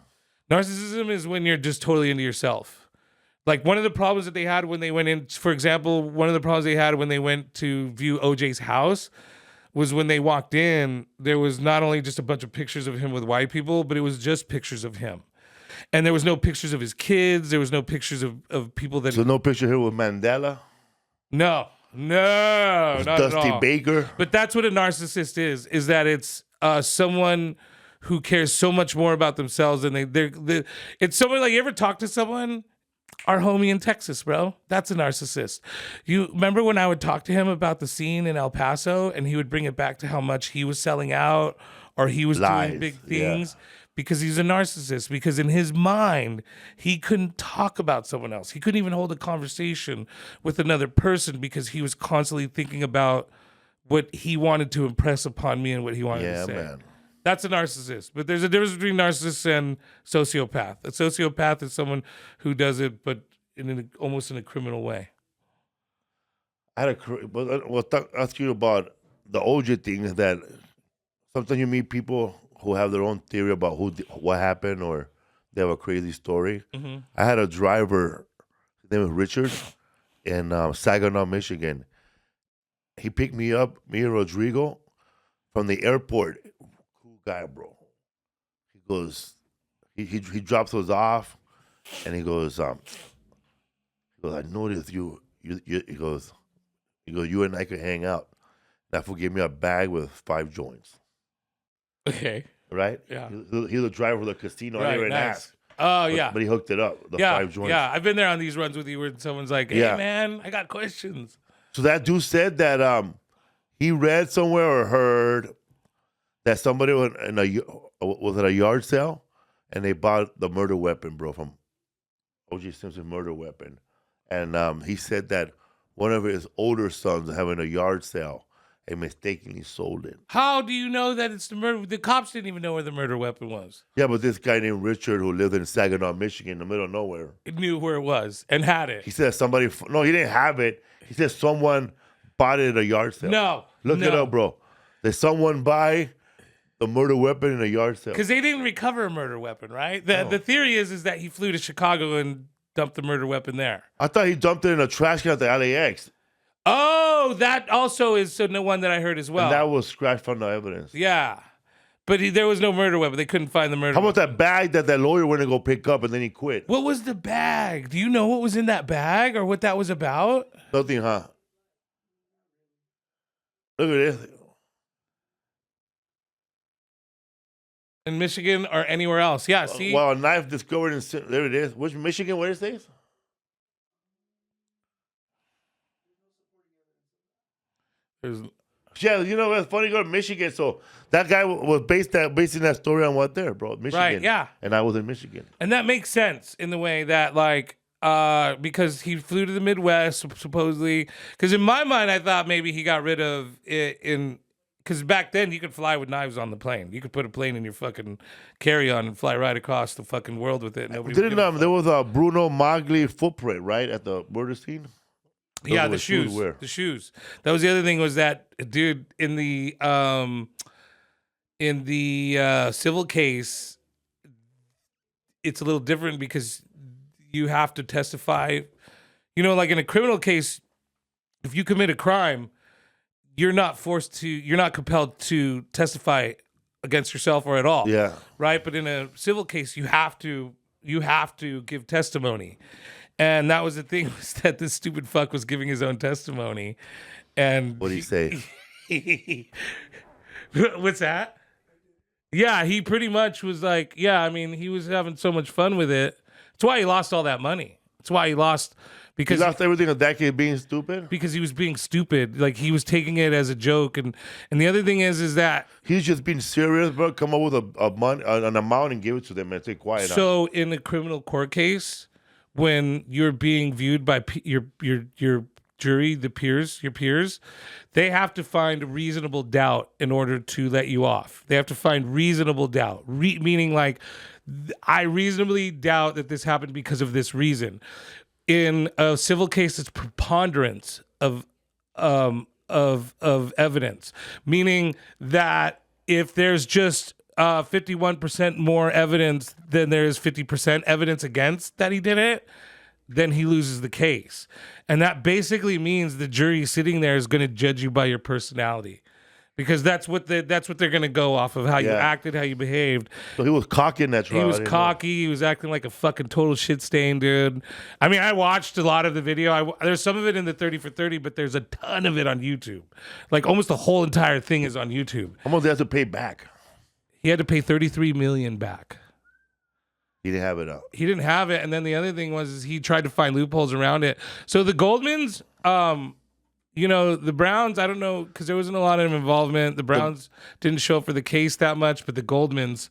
B: Narcissism is when you're just totally into yourself. Like one of the problems that they had when they went in, for example, one of the problems they had when they went to view OJ's house was when they walked in, there was not only just a bunch of pictures of him with white people, but it was just pictures of him. And there was no pictures of his kids. There was no pictures of people that...
A: So no picture here with Mandela?
B: No, not
A: Dusty
B: at all.
A: Baker?
B: But that's what a narcissist is that it's someone who cares so much more about themselves than they're it's someone like, you ever talk to someone, our homie in Texas, bro, that's a narcissist. You remember when I would talk to him about the scene in El Paso and he would bring it back to how much he was selling out or he was doing big things? Yeah. Because he's a narcissist, because in his mind, he couldn't talk about someone else. He couldn't even hold a conversation with another person because he was constantly thinking about what he wanted to impress upon me and what he wanted to say. Man. That's a narcissist. But there's a difference between narcissist and sociopath. A sociopath is someone who does it, but almost in a criminal way.
A: I'll ask you about the OJ thing, is that sometimes you meet people who have their own theory about what happened, or they have a crazy story. Mm-hmm. I had a driver, his name was Richard, in Saginaw, Michigan. He picked me up, me and Rodrigo, from the airport. Cool guy, bro. He goes, he drops us off, and he goes, I noticed you. He goes, you and I could hang out. That fool gave me a bag with 5 joints.
B: Okay.
A: Right?
B: Yeah.
A: He's the driver of the casino. I didn't even ask.
B: Oh, yeah.
A: But he hooked it up, the 5 joints.
B: Yeah, I've been there on these runs with you where someone's like, hey, man, I got questions.
A: So that dude said that he read somewhere or heard that somebody was at a yard sale and they bought the murder weapon, bro, from OJ Simpson murder weapon. And he said that one of his older sons having a yard sale and mistakenly sold it.
B: How do you know that it's the murder? The cops didn't even know where the murder weapon was.
A: Yeah, but this guy named Richard, who lived in Saginaw, Michigan, in the middle of nowhere,
B: knew where it was and had it.
A: He said no, he didn't have it. He said someone bought it at a yard sale. Look it up, bro. Did someone buy the murder weapon in a yard sale?
B: Because they didn't recover a murder weapon, right? The theory is that he flew to Chicago and dumped the murder weapon there.
A: I thought he dumped it in a trash can at the LAX.
B: Oh, that also is the one that I heard as well.
A: And that was scratched from the evidence.
B: Yeah. But there was no murder weapon. They couldn't find the murder
A: weapon. How about that bag that lawyer went to go pick up and then he quit?
B: What was the bag? Do you know what was in that bag or what that was about?
A: Nothing, huh? Look at this.
B: In Michigan or anywhere else. Yeah, see?
A: Well, a knife discovered in... There it is. Which Michigan? What is this? Yeah, you know, it's funny, go to Michigan. So that guy was basing that story on what there, bro? Michigan.
B: Right, yeah.
A: And I was in Michigan.
B: And that makes sense in the way that, because he flew to the Midwest, supposedly. Because in my mind, I thought maybe he got rid of it because back then you could fly with knives on the plane. You could put a plane in your fucking carry-on and fly right across the fucking world with it. Nobody
A: there was a Bruno Magli footprint, right, at the murder scene?
B: Yeah, the shoes. The shoes. That was the other thing, was that, dude, in the civil case, it's a little different because you have to testify. You know, like in a criminal case, if you commit a crime, you're not compelled to testify against yourself or at all.
A: Yeah.
B: Right? But in a civil case, you have to give testimony. And that was the thing, was that this stupid fuck was giving his own testimony. And
A: what did he say?
B: What's that? Yeah, he pretty much was like, yeah, I mean, he was having so much fun with it. That's why he lost all that money. That's why he lost, because
A: he lost everything of that kid being stupid?
B: Because he was being stupid. Like, he was taking it as a joke. And the other thing is that
A: he's just being serious, bro. Come up with an amount and give it to them and stay quiet.
B: So in a criminal court case, when you're being viewed by your jury, your peers, they have to find reasonable doubt in order to let you off. They have to find reasonable doubt, meaning like, I reasonably doubt that this happened because of this reason. In a civil case, it's preponderance of evidence, meaning that if there's just 51% more evidence than there is 50% evidence against that he did it, then he loses the case. And that basically means the jury sitting there is going to judge you by your personality, because that's what they're going to go off of, how you acted, how you behaved.
A: So he was cocky in that trial.
B: He was cocky. He was acting like a fucking total shit stain, dude. I mean, I watched a lot of the video. There's some of it in the 30 for 30, but there's a ton of it on YouTube. Like almost the whole entire thing is on YouTube.
A: How much he has to pay back?
B: He had to pay $33 million back.
A: He didn't have it up.
B: He didn't have it. And then the other thing was he tried to find loopholes around it. So the Goldmans, the Browns, I don't know, because there wasn't a lot of involvement. The Browns didn't show up for the case that much, but the Goldmans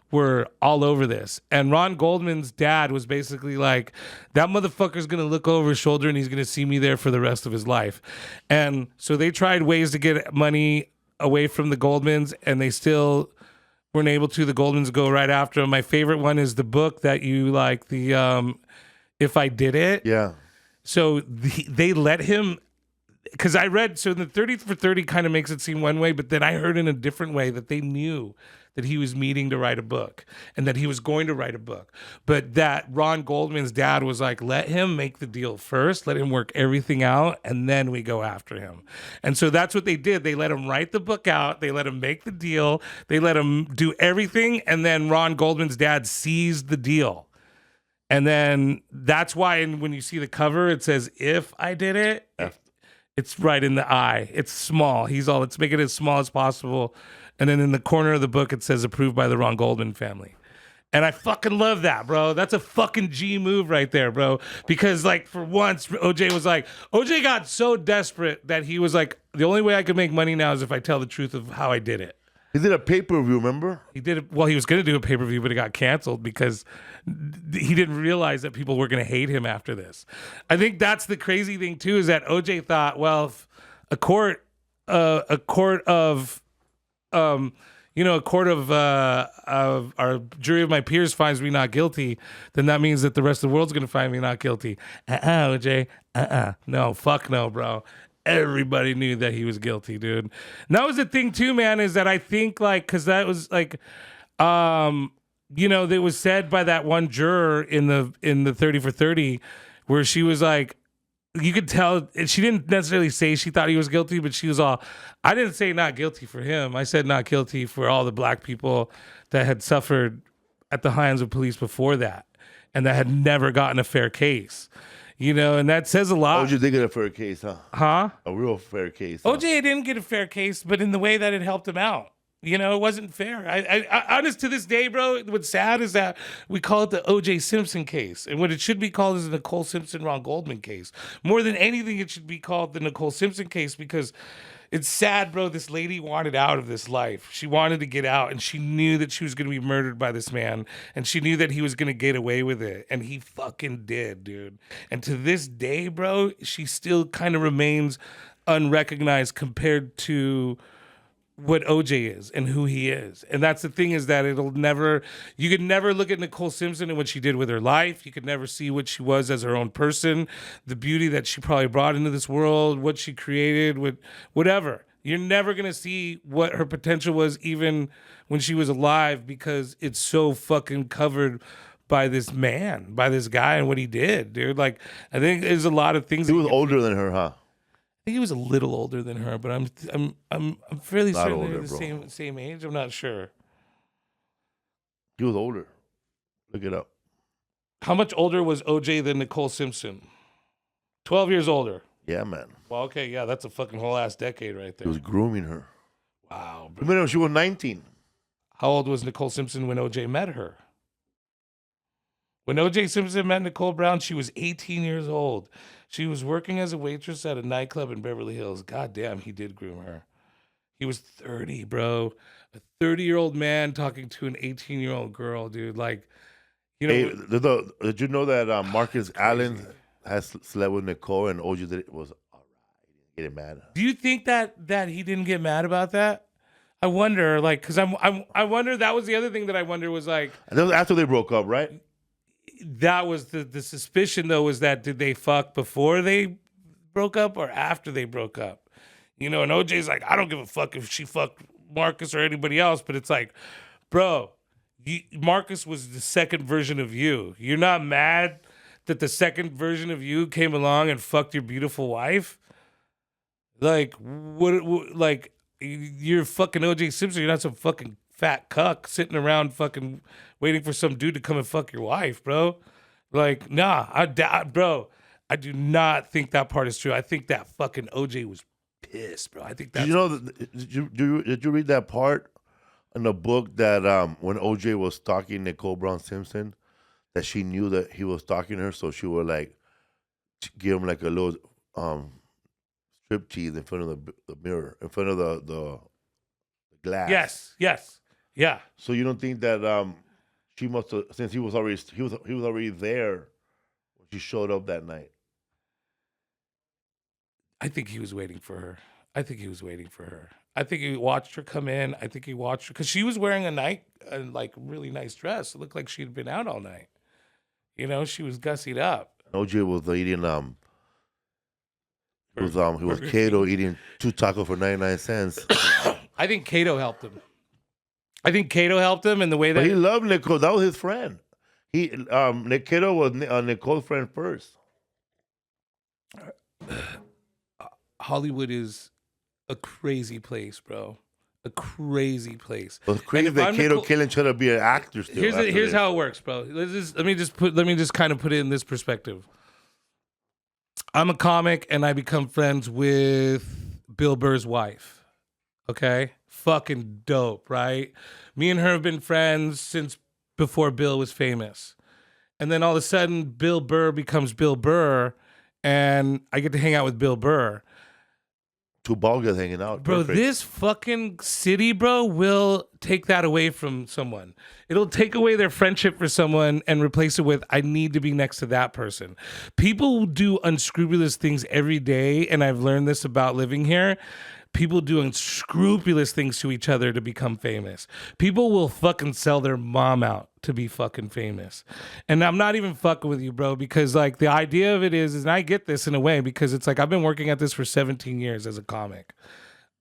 B: were all over this. And Ron Goldman's dad was basically like, that motherfucker's going to look over his shoulder and he's going to see me there for the rest of his life. And so they tried ways to get money away from the Goldmans, and they still weren't able to. The Goldmans go right after him. My favorite one is the book that you like, the If I Did It.
A: Yeah.
B: So they let him, because I read, so the 30 for 30 kind of makes it seem one way, but then I heard in a different way that they knew that he was meeting to write a book and that he was going to write a book. But that Ron Goldman's dad was like, let him make the deal first, let him work everything out, and then we go after him. And so that's what they did. They let him write the book out, they let him make the deal, they let him do everything, and then Ron Goldman's dad seized the deal. And then that's why when you see the cover, it says, if I did it, it's right in the eye. It's small. Let's make it as small as possible. And then in the corner of the book, it says approved by the Ron Goldman family. And I fucking love that, bro. That's a fucking G move right there, bro. Because like for once, OJ got so desperate that he was like, the only way I could make money now is if I tell the truth of how I did it.
A: He did a pay-per-view, remember?
B: He did it. Well, he was going to do a pay-per-view, but it got canceled because he didn't realize that people were going to hate him after this. I think that's the crazy thing too, is that OJ thought, well, if a court of our jury of my peers finds me not guilty, then that means that the rest of the world's going to find me not guilty. OJ, no, fuck no, bro. Everybody knew that he was guilty, dude. And that was the thing too, man, is that I think like, cause that was like, that was said by that one juror in the 30 for 30, where she was like, you could tell, she didn't necessarily say she thought he was guilty, but she was all, I didn't say not guilty for him. I said not guilty for all the black people that had suffered at the hands of police before that and that had never gotten a fair case. And that says a lot.
A: OJ did get a fair case, huh?
B: Huh?
A: A real fair case. Huh?
B: OJ didn't get a fair case, but in the way that it helped him out. It wasn't fair. I honest to this day, bro, what's sad is that we call it the OJ Simpson case. And what it should be called is the Nicole Simpson, Ron Goldman case. More than anything, it should be called the Nicole Simpson case, because it's sad, bro. This lady wanted out of this life. She wanted to get out, and she knew that she was going to be murdered by this man, and she knew that he was going to get away with it, and he fucking did, dude. And to this day, bro, she still kind of remains unrecognized compared to what OJ is and who he is. And that's the thing, is that you could never look at Nicole Simpson and what she did with her life. You could never see what she was as her own person, the beauty that she probably brought into this world, what she created, whatever. You're never going to see what her potential was even when she was alive, because it's so fucking covered by this man, by this guy and what he did, dude. Like, I think there's a lot of things.
A: He was older than her, huh?
B: I think he was a little older than her, but I'm fairly certain
A: older,
B: they're the
A: bro.
B: same age. I'm not sure.
A: He was older. Look it up.
B: How much older was OJ than Nicole Simpson? 12 years older.
A: Yeah, man.
B: Well, okay, yeah, that's a fucking whole ass decade right
A: He
B: there.
A: was grooming her.
B: Wow, bro.
A: Remember, she was 19.
B: How old was Nicole Simpson when OJ met her? When OJ Simpson met Nicole Brown, she was 18 years old. She was working as a waitress at a nightclub in Beverly Hills. God damn, he did groom her. He was 30, bro. A 30-year-old man talking to an 18-year-old girl, dude. Like, You know,
A: Hey, did you know that Marcus Allen has slept with Nicole and OJ was all right? Getting mad.
B: do you think that he didn't get mad about that? I wonder, like, because I wonder, that was the other thing that I wonder was like,
A: And that was after they broke up, right?
B: that was the suspicion though, was that did they fuck before they broke up or after they broke up? You know, and OJ's like, I don't give a fuck if she fucked Marcus or anybody else, but it's like, bro, Marcus was the second version of you. You're not mad that the second version of you came along and fucked your beautiful wife? Like, what like, you're fucking OJ Simpson. You're not some fucking fat cuck sitting around fucking waiting for some dude to come and fuck your wife, bro. Like, nah, bro, I do not think that part is true. I think that fucking OJ was pissed, bro. I think that's...
A: Did you know? Did you read that part in the book that when OJ was stalking Nicole Brown Simpson, that she knew that he was stalking her, so she would like give him like a little strip tease in front of the mirror, in front of the glass.
B: Yes, yeah.
A: So you don't think that she must have, since he was already there when she showed up that night?
B: I think he was waiting for her. I think he watched her come in. I think he watched her because she was wearing a like really nice dress. It looked like she'd been out all night. You know, she was gussied up.
A: OJ was eating he was Kato eating 2 tacos for 99 cents.
B: I think Kato helped him. In the way that
A: But he loved Nicole. That was his friend. Kato was Nicole's friend first.
B: Hollywood is a crazy place, bro. A crazy place.
A: Well, it's crazy that Kato killing trying to be an actor still.
B: Here's how it works, bro. Let me just kind of put it in this perspective. I'm a comic and I become friends with Bill Burr's wife. Okay? Fucking dope, right? Me and her have been friends since before Bill was famous. And then all of a sudden, Bill Burr becomes Bill Burr and I get to hang out with Bill Burr.
A: 2 bald guys hanging out.
B: Bro,
A: Perfect.
B: this fucking city, bro, will take that away from someone. It'll take away their friendship for someone and replace it with, I need to be next to that person. People do unscrupulous things every day, and I've learned this about living here. People do unscrupulous things to each other to become famous. People will fucking sell their mom out to be fucking famous. And I'm not even fucking with you, bro, because like the idea of it is and I get this in a way because it's like I've been working at this for 17 years as a comic.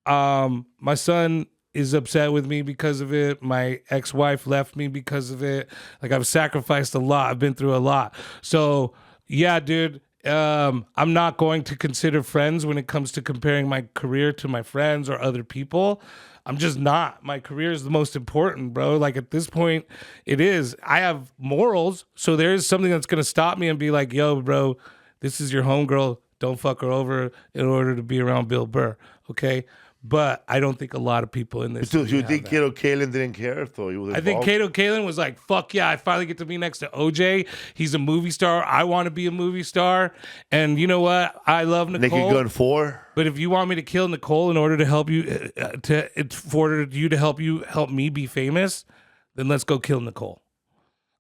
B: My son is upset with me because of it. My ex-wife left me because of it. Like I've sacrificed a lot. I've been through a lot. So yeah, dude. I'm not going to consider friends when it comes to comparing my career to my friends or other people. I'm just not. My career is the most important, bro. Like at this point, it is. I have morals, so there is something that's going to stop me and be like, yo, bro, this is your homegirl. Don't fuck her over in order to be around Bill Burr, okay? But I don't think a lot of people in this.
A: You think Kato Kalin didn't care? So he was
B: I think Kato Kalin was like, fuck yeah, I finally get to be next to OJ. He's a movie star. I want to be a movie star. And you know what? I love Nicole.
A: Naked Gun 4.
B: But if you want me to kill Nicole in order to help you, help me be famous, then let's go kill Nicole.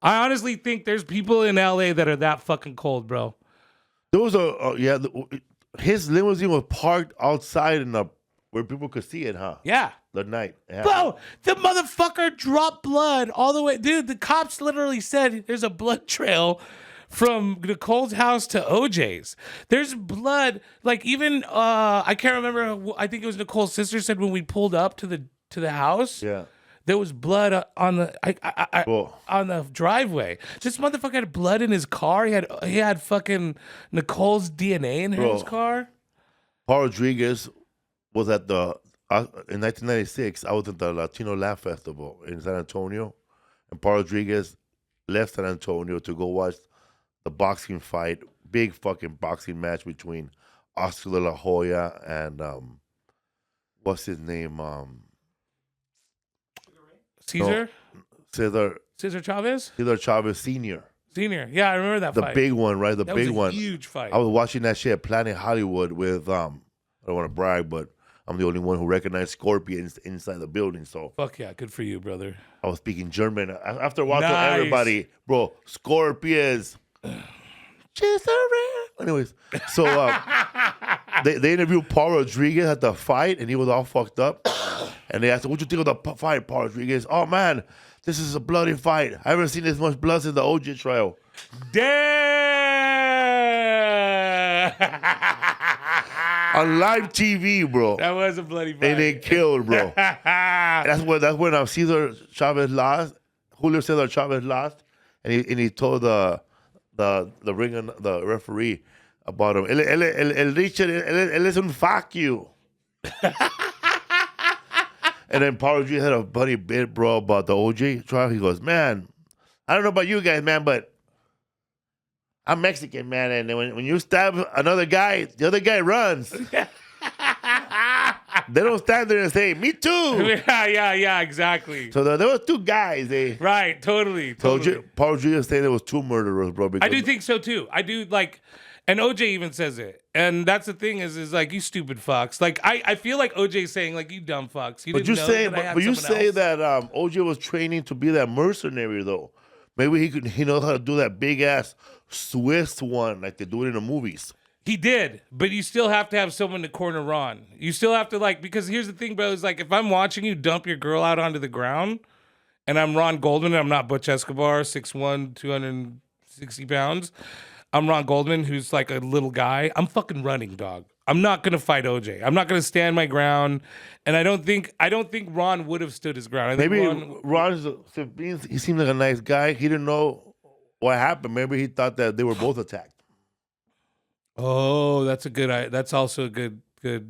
B: I honestly think there's people in LA that are that fucking cold, bro.
A: There was his limousine was parked outside where people could see it, huh?
B: Yeah.
A: The night.
B: Bro, the motherfucker dropped blood all the way. Dude, the cops literally said there's a blood trail from Nicole's house to OJ's. There's blood. Like even, I can't remember. I think it was Nicole's sister said when we pulled up to the house.
A: Yeah.
B: There was blood on the driveway. This motherfucker had blood in his car. He had fucking Nicole's DNA in his car.
A: Paul Rodriguez was at in 1996. I was at the Latino Laugh Festival in San Antonio, and Paul Rodriguez left San Antonio to go watch the boxing fight, big fucking boxing match between Oscar de la Hoya and what's his name?
B: Cesar Chavez?
A: Cesar Chavez Sr.
B: Yeah, I remember that fight.
A: The big one, right? That big
B: was a
A: one.
B: Huge fight.
A: I was watching that shit at Planet Hollywood with I don't want to brag, but I'm the only one who recognized scorpions inside the building. So
B: Fuck yeah, good for you, brother.
A: I was speaking German. After a while, I told
B: Nice.
A: everybody, bro, scorpions. Just around. Anyways, so they interviewed Paul Rodriguez at the fight, and he was all fucked up. And they asked him, "What you think of the fight, Paul Rodriguez?" "Oh man, this is a bloody fight. I haven't seen this much blood since the OJ trial."
B: Damn!
A: On live TV, bro.
B: That was a bloody fight.
A: And they killed, bro. That's when Cesar Chavez lost. Julio Cesar Chavez lost, and he told the referee about him. El Richard, él es un fuck you. And then Paul Rodriguez had a funny bit, bro, about the OJ trial. He goes, "Man, I don't know about you guys, man, but I'm Mexican, man, and when you stab another guy, the other guy runs." They don't stand there and say, "Me too."
B: Yeah, exactly.
A: So there was two guys.
B: Right, totally.
A: So Paul Rodriguez saying there was two murderers, bro.
B: I do think so too. I do like, and OJ even says it. And that's the thing is like, you stupid fucks. Like I feel like OJ saying like, you dumb fucks.
A: But you say that OJ was training to be that mercenary though. Maybe he knows how to do that big ass Swiss one like they do it in the movies.
B: He did, but you still have to have someone to corner Ron. You still have to because here's the thing, bro, is like if I'm watching you dump your girl out onto the ground and I'm Ron Goldman and I'm not Butch Escobar, 6'1", 260 pounds. I'm Ron Goldman, who's like a little guy. I'm fucking running, dog. I'm not gonna fight OJ. I'm not gonna stand my ground. And I don't think Ron would have stood his ground. I think
A: Maybe he seemed like a nice guy. He didn't know what happened. Maybe he thought that they were both attacked.
B: Oh, that's also a good.
A: Because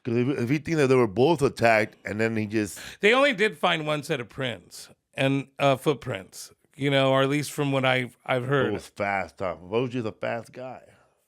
A: if he think that they were both attacked, and then
B: they only did find one set of prints and footprints, or at least from what I've heard.
A: It was fast, Tom. OJ's a fast guy.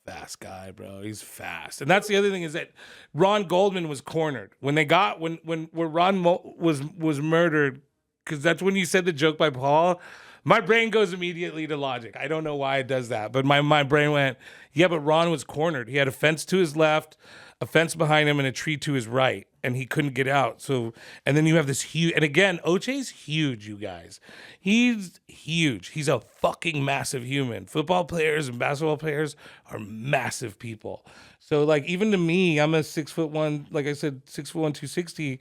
B: Fast guy, bro. He's fast, and that's the other thing is that Ron Goldman was cornered when Ron was murdered, because that's when you said the joke by Paul. My brain goes immediately to logic. I don't know why it does that, but my brain went, yeah, but Ron was cornered. He had a fence to his left, a fence behind him, and a tree to his right, and he couldn't get out. So, and then you have this huge, and again, OJ's huge, you guys. He's huge. He's a fucking massive human. Football players and basketball players are massive people. So, like, even to me, I'm a 6'1", like I said, 6'1", 260.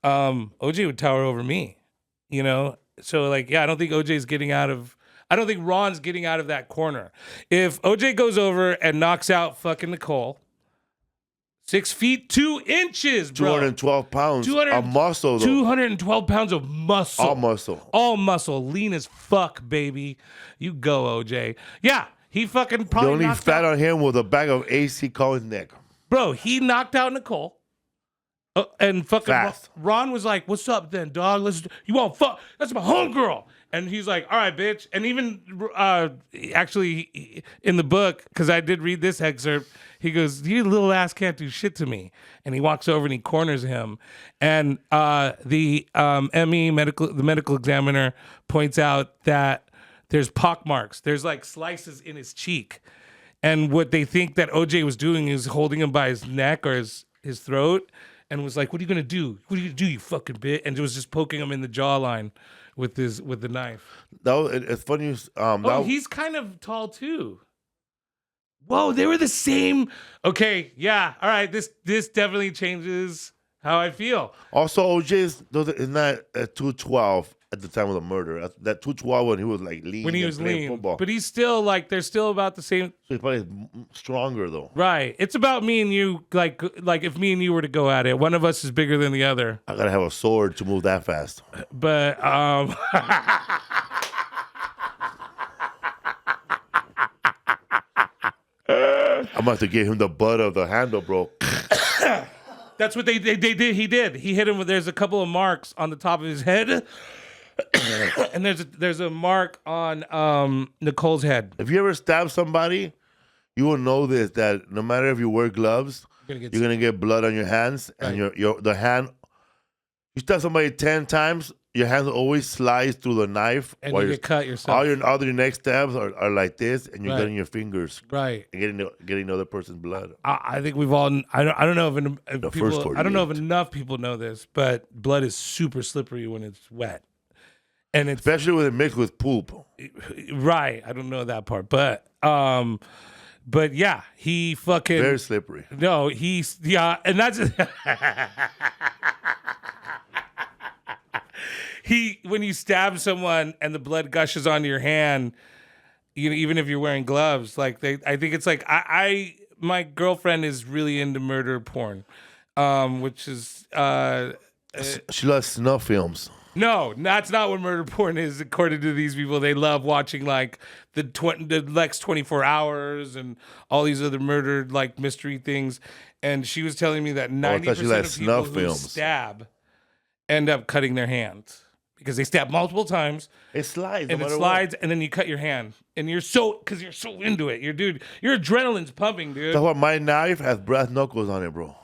B: OJ would tower over me, So, like, yeah, I don't think Ron's getting out of that corner. If OJ goes over and knocks out fucking Nicole, 6 feet 2 inches, bro.
A: 212 pounds of muscle, though.
B: 212 pounds of muscle.
A: All muscle.
B: All muscle. Lean as fuck, baby. You go, OJ. Yeah, he fucking probably
A: The only fat on him was a bag of AC Collins neck.
B: Bro, he knocked out Nicole. And fucking Ron was like, "What's up then, dog? You want fuck? That's my homegirl." And he's like, "All right, bitch." And even actually in the book, because I did read this excerpt, he goes, "You little ass can't do shit to me." And he walks over and he corners him. And the medical examiner points out that there's pock marks. There's like slices in his cheek. And what they think that OJ was doing is holding him by his neck or his throat. And was like, "What are you gonna do? What are you gonna do, you fucking bitch?" And it was just poking him in the jawline with the knife.
A: It's funny.
B: He's kind of tall too. Whoa, they were the same. Okay, yeah, all right. This definitely changes how I feel.
A: Also, OJ is not at 212 at the time of the murder. That 212 when he was like lean.
B: When he was lean,
A: football.
B: But he's still like they're still about the same.
A: So he's probably stronger though.
B: Right. It's about me and you. Like if me and you were to go at it, one of us is bigger than the other.
A: I gotta have a sword to move that fast.
B: But
A: I'm about to give him the butt of the handle, bro.
B: That's what they did. He did. He hit him with. There's a couple of marks on the top of his head, and there's a mark on Nicole's head.
A: If you ever stab somebody, you will know this, that no matter if you wear gloves, you're gonna get blood on your hands, and the hand. You stab somebody 10 times, your hand always slides through the knife.
B: And
A: while
B: you get cut yourself.
A: All your next stabs are like this, and you're
B: Right.
A: getting your fingers.
B: Right.
A: And getting the other person's blood.
B: I think we've all. I don't know if
A: The
B: people.
A: first
B: I don't know if
A: 48.
B: enough people know this, but blood is super slippery when it's wet, and it's
A: Especially when it mixed with poop.
B: right. I don't know that part, but yeah, he fucking
A: Very slippery.
B: no. He's and that's when you stab someone and the blood gushes onto your hand. You know, even if you're wearing gloves, like I think it's like my girlfriend is really into murder porn, which is
A: She loves snuff films.
B: no, that's not what murder porn is. According to these people, they love watching like the Lex 24 Hours and all these other murder like mystery things. And she was telling me that 90%
A: thought you liked
B: of people
A: snuff
B: who
A: films.
B: stab end up cutting their hands because they stab multiple times.
A: It slides.
B: And
A: no
B: it
A: matter
B: slides, and then you cut your hand, and you're so into it. Your adrenaline's pumping, dude.
A: That's why my knife has brass knuckles on it, bro.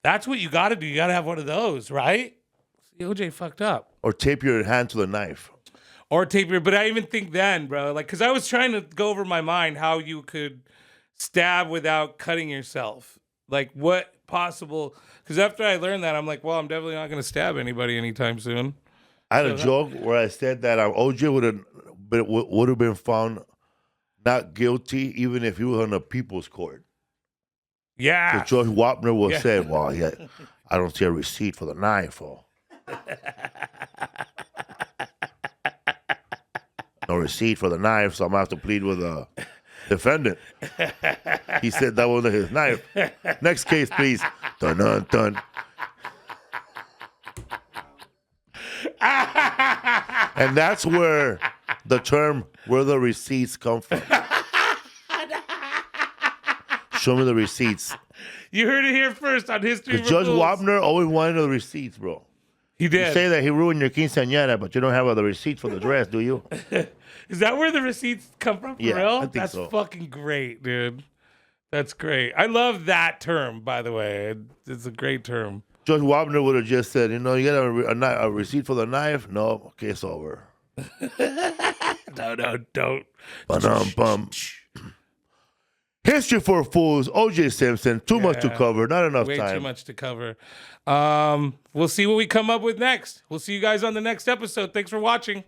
B: That's what you got to do. You got to have one of those, right? See, OJ fucked up.
A: Or tape your hand to the knife.
B: Or tape your, but I even think then, bro, like, because I was trying to go over my mind how you could stab without cutting yourself. Like, what possible, because after I learned that, I'm like, well, I'm definitely not going to stab anybody anytime soon.
A: I had a joke where I said that OJ would have been found not guilty even if he was on a people's court.
B: Yeah.
A: So George Wapner would say, well, I don't see a receipt for the knife. Or no receipt for the knife, so I'm going to have to plead with a defendant. He said that wasn't his knife. Next case, please. Dun, dun, dun. And that's where the term "where the receipts" come from. Show me the receipts.
B: You heard it here first on History.
A: Because Judge Wapner always wanted the receipts, bro.
B: He did.
A: You say that he ruined your quinceañera, but you don't have the receipts for the dress, do you?
B: Is that where the receipts come from? For
A: Yeah,
B: real?
A: I think
B: That's
A: so.
B: fucking great, dude. That's great. I love that term, by the way. It's a great term.
A: Judge Wapner would have just said, you got a receipt for the knife? No, case over.
B: No, don't.
A: Ba-dum-bum. History for Fools, OJ Simpson, too much to cover, not enough
B: Way
A: time.
B: too much to cover. We'll see what we come up with next. We'll see you guys on the next episode. Thanks for watching.